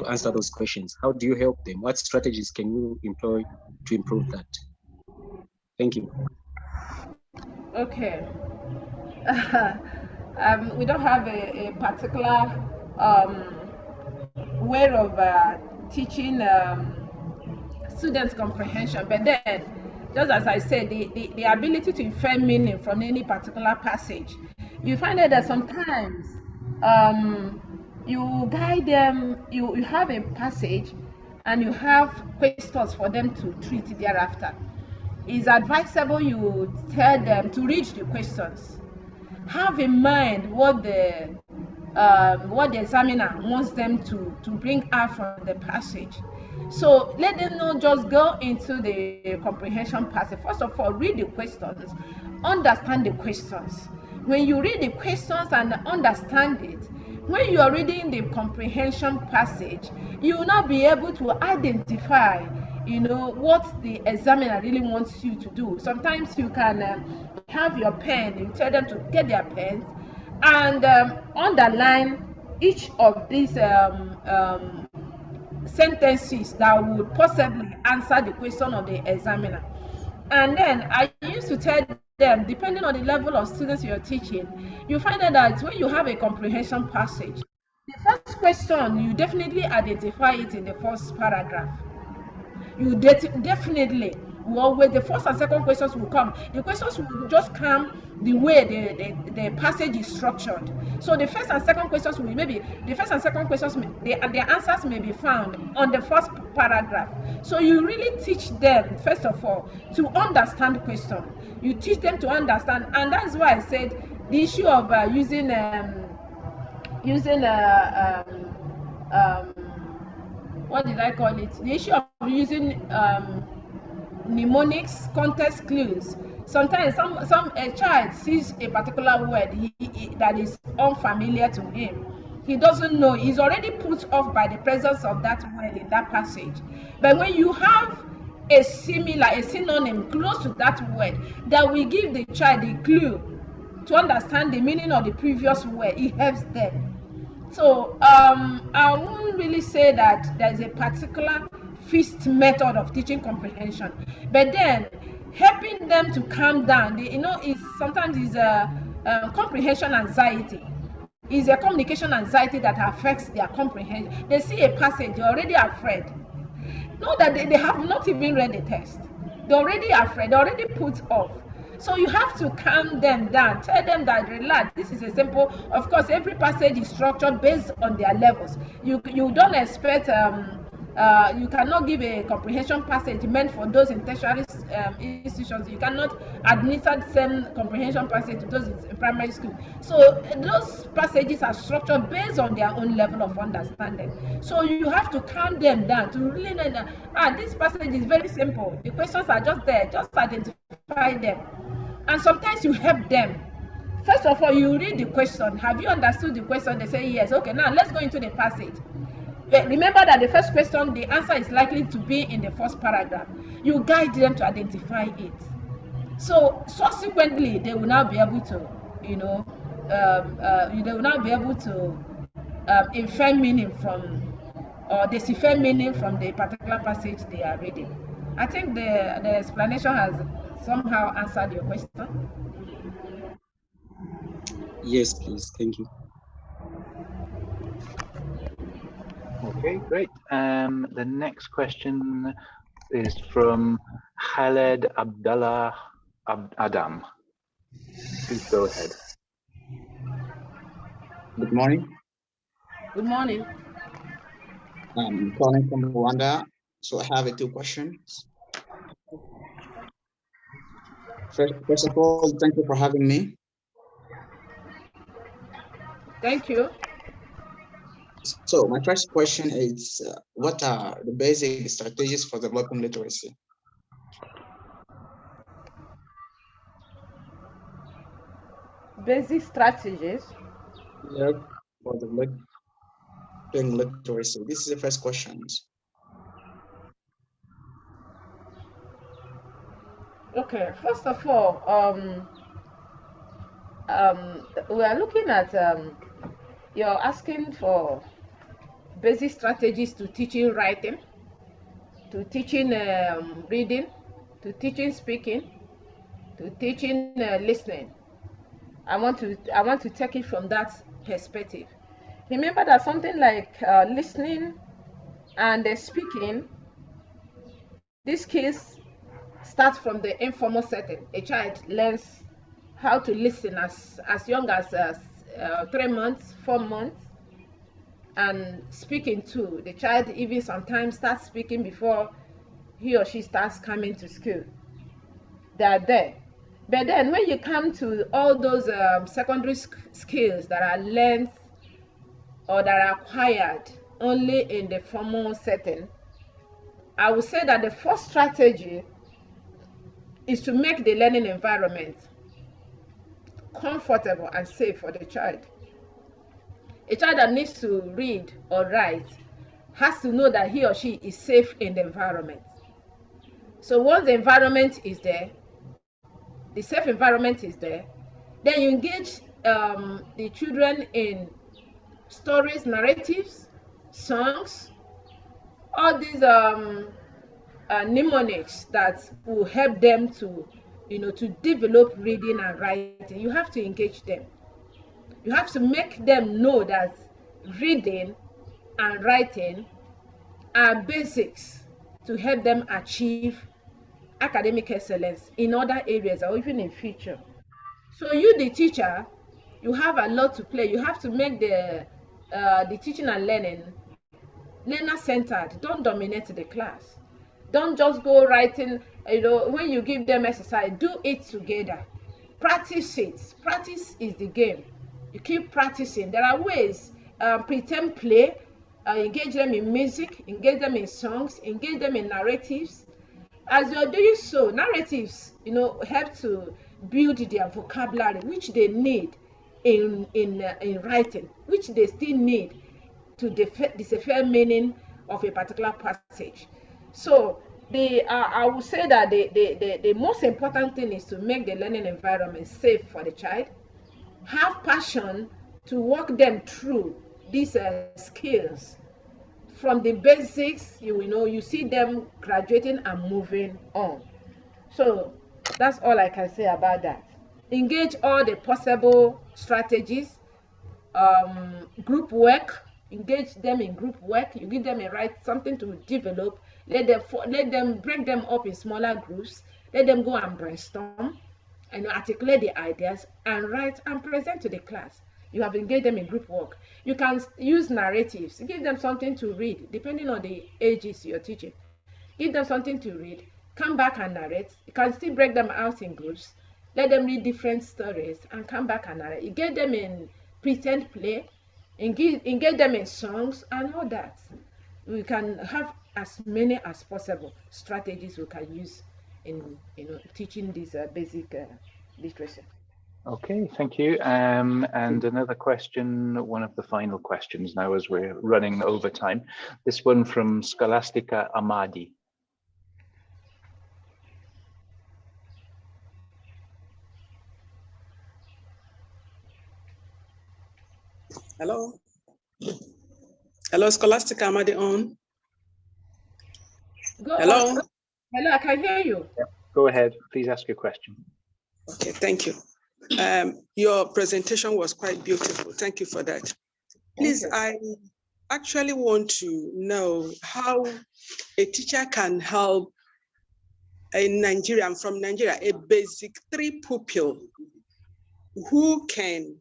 answer those questions. How do you help them? What strategies can you employ to improve that? Thank you. Okay. We don't have a particular way of teaching students comprehension, but then, just as I said, the ability to infer meaning from any particular passage, you find that sometimes you guide them, you have a passage and you have questions for them to treat thereafter. It's advisable you tell them to read the questions. Have in mind what the examiner wants them to bring out from the passage. So let them not just go into the comprehension passage. First of all, read the questions, understand the questions. When you read the questions and understand it, when you are reading the comprehension passage, you will not be able to identify, what the examiner really wants you to do. Sometimes you can have your pen, you tell them to get their pens and underline each of these sentences that would possibly answer the question of the examiner. And then I used to tell them, depending on the level of students you're teaching, you find out that when you have a comprehension passage, the first question, you definitely identify it in the first paragraph. You definitely, well, where the first and second questions will come, the questions will just come the way the passage is structured. So the first and second questions will the answers may be found on the first paragraph. So you really teach them, first of all, to understand the question. You teach them to understand, and that's why I said the issue of using what did I call it? The issue of using mnemonics, context clues. Sometimes a child sees a particular word that is unfamiliar to him. He doesn't know. He's already put off by the presence of that word in that passage. But when you have a synonym close to that word that will give the child a clue to understand the meaning of the previous word, it helps them. So I won't really say that there's a particular fixed method of teaching comprehension, but then helping them to calm down. Sometimes it's a comprehension anxiety. It's a communication anxiety that affects their comprehension. They see a passage, they're already afraid. Know that they have not even read the text. They're already afraid, they're already put off. So you have to calm them down, tell them that relax, this is a simple, of course every passage is structured based on their levels. You don't expect you cannot give a comprehension passage meant for those in tertiary institutions. You cannot administer the same comprehension passage to those in primary school. So those passages are structured based on their own level of understanding. So you have to calm them down to really know that this passage is very simple. The questions are just there, just identify them. And sometimes you help them. First of all, you read the question. Have you understood the question? They say yes. Okay, now let's go into the passage. Remember that the first question, the answer is likely to be in the first paragraph. You guide them to identify it. So subsequently, they will now be able to, they will now be able to infer meaning from, or decipher meaning from the particular passage they are reading. I think the explanation has somehow answered your question. Yes, please. Thank you. Okay, great. The next question is from Khaled Abdallah Adam. Please go ahead. Good morning. Good morning. I'm calling from Rwanda, so I have two questions. First of all, thank you for having me. Thank you. So my first question is, what are the basic strategies for developing literacy? Basic strategies. Yeah, for the doing literacy. This is the first question. Okay, first of all, we are looking at you're asking for basic strategies to teaching writing, to teaching reading, to teaching speaking, to teaching listening. I want to take it from that perspective. Remember that something like listening and speaking, these skills start from the informal setting. A child learns how to listen as young as 3 months, 4 months, and speaking too. The child even sometimes starts speaking before he or she starts coming to school. They are there. But then when you come to all those secondary skills that are learned or that are acquired only in the formal setting, I would say that the first strategy is to make the learning environment comfortable and safe for the child. A child that needs to read or write has to know that he or she is safe in the environment. So once the environment is there, the safe environment is there, then you engage the children in stories, narratives, songs, all these mnemonics that will help them to, to develop reading and writing. You have to engage them. You have to make them know that reading and writing are basics to help them achieve academic excellence in other areas or even in future. So you, the teacher, you have a lot to play. You have to make the teaching and learning learner-centered. Don't dominate the class. Don't just go writing. When you give them exercise, do it together. Practice it. Practice is the game. You keep practicing. There are ways. Pretend play. Engage them in music. Engage them in songs. Engage them in narratives. As you're doing so, narratives, help to build their vocabulary, which they need in writing, which they still need to decipher meaning of a particular passage. So I would say that the most important thing is to make the learning environment safe for the child. Have passion to walk them through these skills. From the basics, you see them graduating and moving on. So that's all I can say about that. Engage all the possible strategies. Group work, engage them in group work. You give them something to develop. Let them break them up in smaller groups. Let them go and brainstorm and articulate the ideas and write and present to the class. You have engaged them in group work. You can use narratives. Give them something to read, depending on the ages you're teaching. Give them something to read. Come back and narrate. You can still break them out in groups. Let them read different stories and come back and narrate. You get them in pretend play. Engage them in songs and all that. We can have as many as possible strategies we can use in teaching this basic literacy. Okay, thank you. And another question, one of the final questions now as we're running over time. This one from Scholastica Amadi. Hello. Hello, Scholastica Amadi on. Hello. Hello, I can hear you. Yeah, go ahead, please ask your question. Okay, thank you. Your presentation was quite beautiful. Thank you for that. Please, I actually want to know how a teacher can help in Nigeria, I'm from Nigeria, a basic 3 pupil who can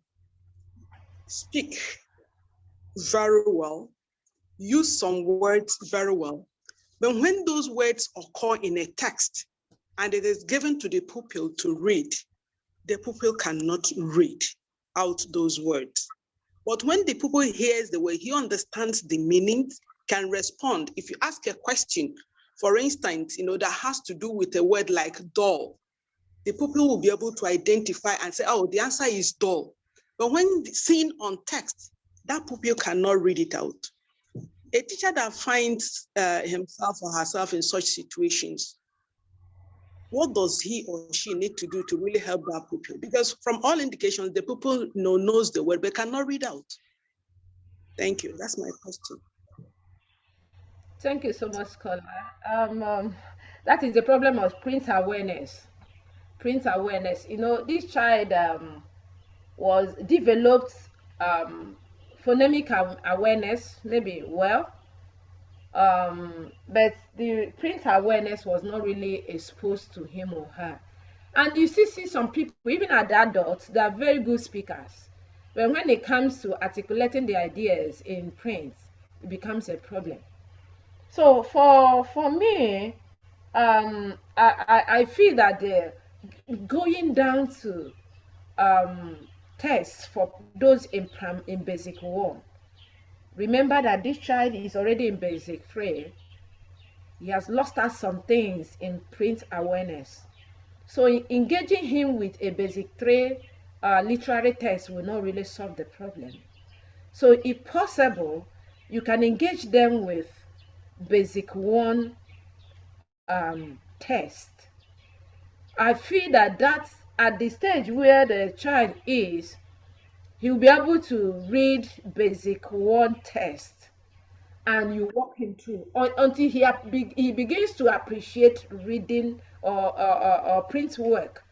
speak very well, use some words very well. But when those words occur in a text and it is given to the pupil to read, the pupil cannot read out those words. But when the pupil hears the word, he understands the meaning, can respond. If you ask a question, for instance, that has to do with a word like doll, the pupil will be able to identify and say, oh, the answer is dull. But when seen on text, that pupil cannot read it out. A teacher that finds himself or herself in such situations, what does he or she need to do to really help that pupil? Because from all indications, the pupil knows the word but cannot read out. Thank you. That's my question. Thank you so much, Scholar. That is the problem of print awareness. Print awareness. You know, this child was developed phonemic awareness, maybe well, but the print awareness was not really exposed to him or her. And you see some people, even at the adults, they are very good speakers. But when it comes to articulating the ideas in print, it becomes a problem. So for me, I feel that going down to tests for those in basic 1. Remember that this child is already in basic 3. He has lost out some things in print awareness. So engaging him with a basic 3 literary test will not really solve the problem. So if possible, you can engage them with basic 1 test. I feel that that's at the stage where the child is, he'll be able to read basic 1 test, and you walk him through until he begins to appreciate reading or print work.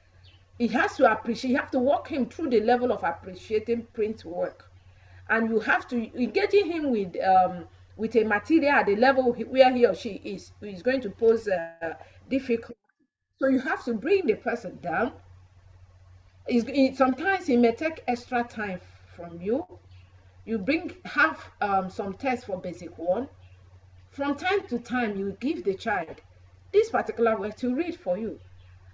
He has to appreciate. You have to walk him through the level of appreciating print work, and you have to engaging him with a material at the level where he or she is going to pose difficult. So you have to bring the person down. Sometimes it may take extra time from you. You have some tests for basic 1. From time to time, you give the child this particular work to read for you.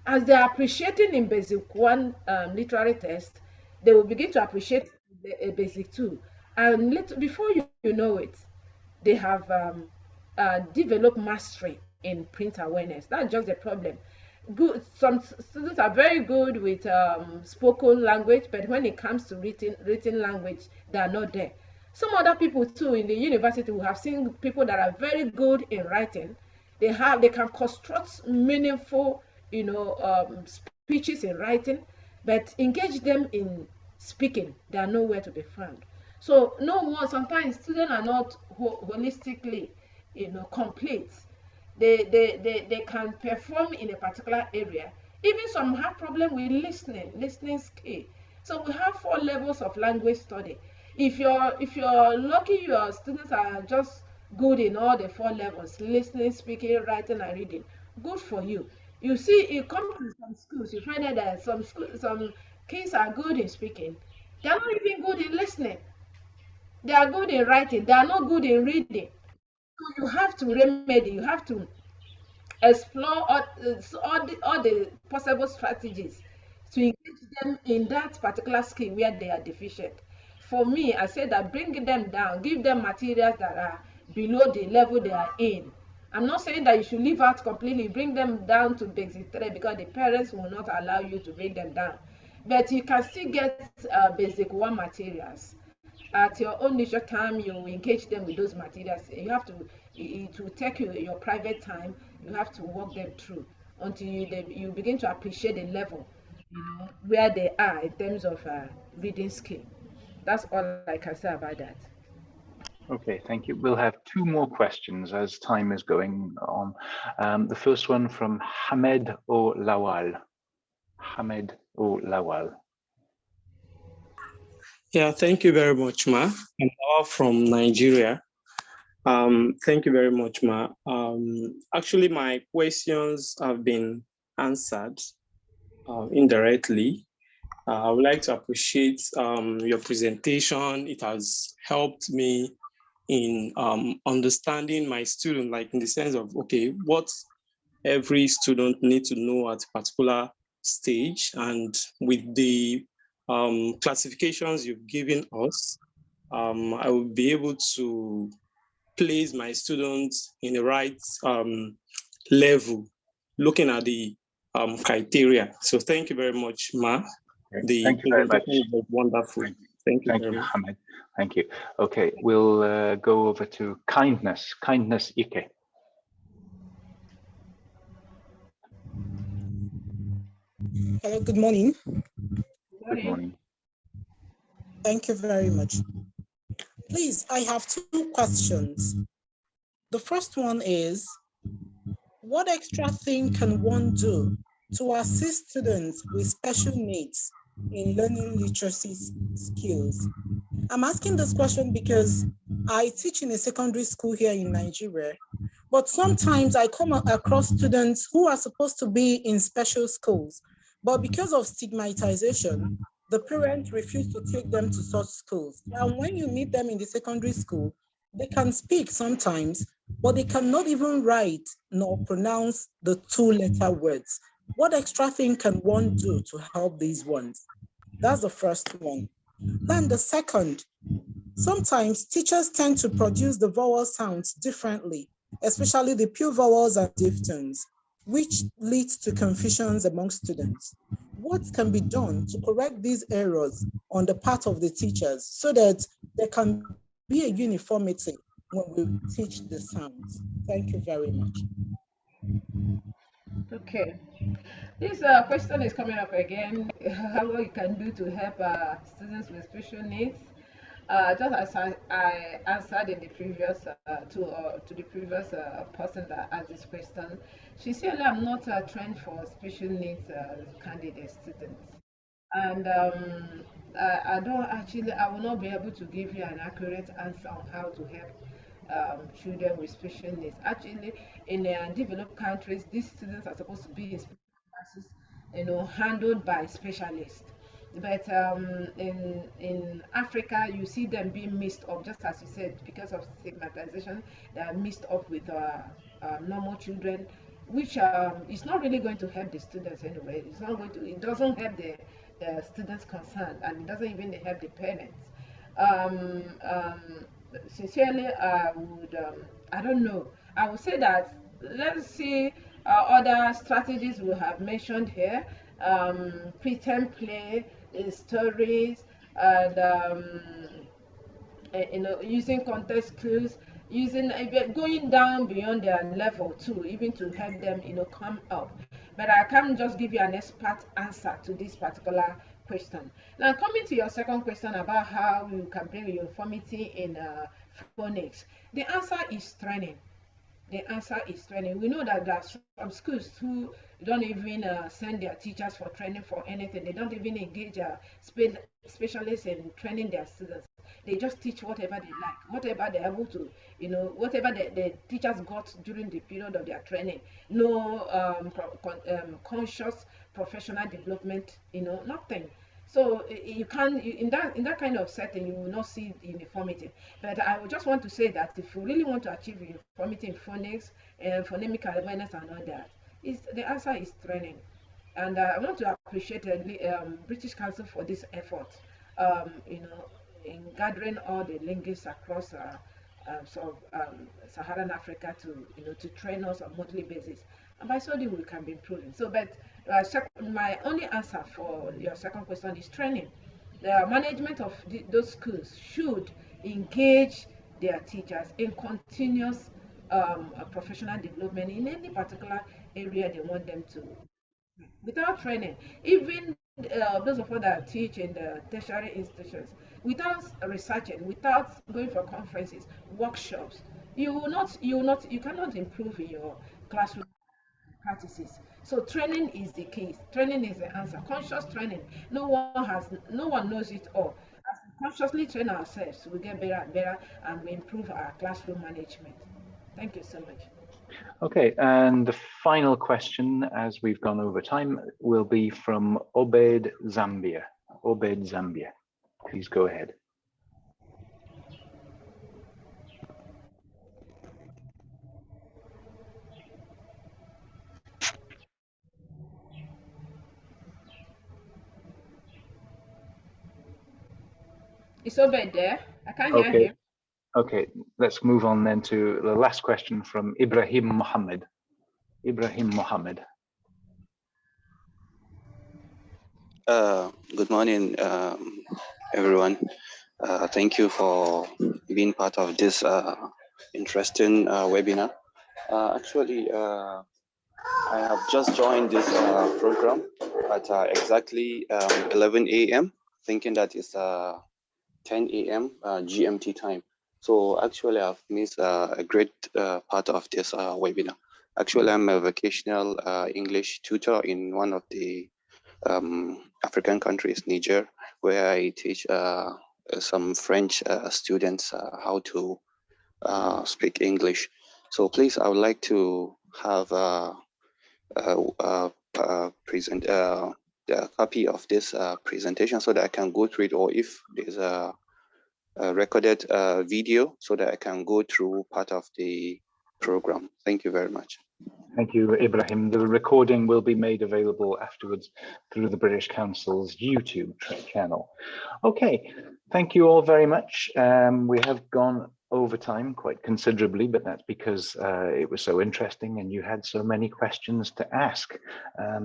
As they are appreciating in basic 1 literary test, they will begin to appreciate the basic 2. And before you know it, they have developed mastery in print awareness. That's just the problem. Some students are very good with spoken language, but when it comes to written language, they are not there. Some other people too in the university, we have seen people that are very good in writing. They can construct meaningful, speeches in writing, but engage them in speaking, they are nowhere to be found. So sometimes students are not holistically, complete. They can perform in a particular area. Even some have problem with listening skill. So we have 4 levels of language study. If you're lucky, your students are just good in all the 4 levels: listening, speaking, writing, and reading. Good for you. You see, you come to some schools, you find out that some kids are good in speaking. They are not even good in listening. They are good in writing. They are not good in reading. So you have to remedy. You have to explore all the possible strategies to engage them in that particular skill where they are deficient. For me, I said that bring them down, give them materials that are below the level they are in. I'm not saying that you should leave out completely, bring them down to basic 3, because the parents will not allow you to bring them down. But you can still get basic 1 materials. At your own leisure time, you engage them with those materials. It will take you your private time. You have to walk them through until you begin to appreciate the level, where they are in terms of reading skill. That's all I can say about that. Okay, thank you. We'll have 2 more questions as time is going on. The first one from Hamed O Lawal. Hamed O Lawal. Yeah, thank you very much, Ma. I'm all from Nigeria. Thank you very much, Ma. Actually, my questions have been answered indirectly. I would like to appreciate your presentation. It has helped me in understanding my student, like in the sense of, okay, what every student needs to know at a particular stage. And with the classifications you've given us, I will be able to place my students in the right level, looking at the criteria. So thank you very much, Ma. The Thank you very much. presentation was wonderful. Thank you. Thank you, Mohammed. Thank you. Okay, we'll go over to kindness. Kindness Ike. Hello, good morning. Good morning. Thank you very much. Please, I have two questions. The first one is, what extra thing can one do to assist students with special needs in learning literacy skills? I'm asking this question because I teach in a secondary school here in Nigeria, but sometimes I come across students who are supposed to be in special schools, but because of stigmatization, the parents refuse to take them to such schools. And when you meet them in the secondary school, they can speak sometimes, but they cannot even write nor pronounce the two-letter words. What extra thing can one do to help these ones? That's the first one. Then the second, sometimes teachers tend to produce the vowel sounds differently, especially the pure vowels and diphthongs, which leads to confusions among students. What can be done to correct these errors on the part of the teachers so that there can be a uniformity when we teach the sounds? Thank you very much. Okay. This question is coming up again. How you can do to help students with special needs? Just as I answered in the previous to the previous person that asked this question, sincerely, I'm not trained for special needs candidate students, and I don't actually. I will not be able to give you an accurate answer on how to help children with special needs. Actually, in developed countries, these students are supposed to be in special classes, handled by specialists. But in Africa, you see them being mixed up, just as you said, because of stigmatization, they are mixed up with normal children, which is not really going to help the students anyway. It's not going to. It doesn't help the students concerned, and it doesn't even help the parents. Um, um, Sincerely, I would. I don't know. I would say that let's see other strategies we have mentioned here. Pretend play, stories, and using context clues, using going down beyond their level too, even to help them come up. But I can't just give you an expert answer to this particular question. Now, coming to your second question about how you can bring uniformity in phonics, the answer is training. The answer is training. We know that there are some schools who don't even send their teachers for training for anything. They don't even engage specialists in training their students. They just teach whatever they like, whatever they're able to, whatever the teachers got during the period of their training. No conscious professional development, nothing. So you can't in that kind of setting you will not see uniformity. But I would just want to say that if you really want to achieve uniformity in phonics and phonemic awareness and all that, the answer is training. And I want to appreciate the British Council for this effort. In gathering all the linguists across Sub-Saharan Africa to train us on a monthly basis. And by so doing, we can be improving. So, but my only answer for your second question is training. The management of those schools should engage their teachers in continuous professional development in any particular area they want them to. Without training, even those of us that teach in the tertiary institutions, without researching, without going for conferences, workshops, you cannot improve in your classroom practices. So training is the key. Training is the answer. Conscious training. No one knows it all. As we consciously train ourselves, we get better and better, and we improve our classroom management. Thank you so much. Okay, and the final question, as we've gone over time, will be from Obed Zambia. Obed Zambia, please go ahead. It's Obed there. I can't hear him. Okay, let's move on then to the last question from Ibrahim Mohammed. Ibrahim Mohammed. Good morning, everyone. Thank you for being part of this interesting webinar. I have just joined this program at exactly 11 a.m., thinking that it's 10 a.m. GMT time. So actually, I've missed a great part of this webinar. Actually, I'm a vocational English tutor in one of the African countries, Niger, where I teach some French students how to speak English. So please, I would like to have present a copy of this presentation so that I can go through it, or if there's a recorded video so that I can go through part of the program. Thank you very much. Thank you, Ibrahim. The recording will be made available afterwards through the British Council's YouTube channel. Okay, thank you all very much. We have gone over time quite considerably, but that's because it was so interesting and you had so many questions to ask.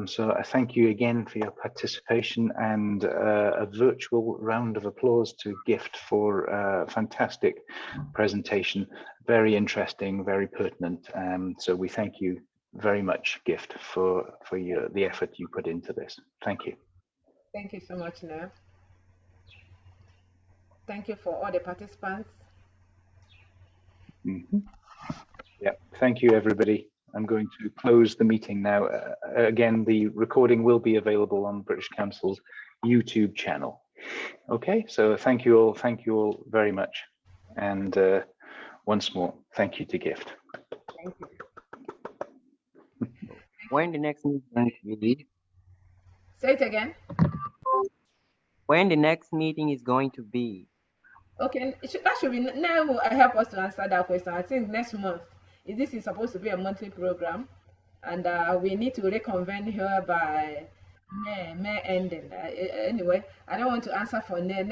So I thank you again for your participation, and a virtual round of applause to Gift for a fantastic presentation. Very interesting, very pertinent. So we thank you very much, Gift, for the effort you put into this. Thank you. Thank you so much, Nev. Thank you for all the participants. Yeah, thank you, everybody. I'm going to close the meeting now. Again, the recording will be available on British Council's YouTube channel. Okay, so thank you all very much. And once more, thank you to Gift. Thank you. When the next meeting is going to be? Say it again. When the next meeting is going to be? Okay, that should be now. I help us to answer that question. I think next month. This is supposed to be a monthly program, and we need to reconvene here by May ending. Anyway, I don't want to answer for May.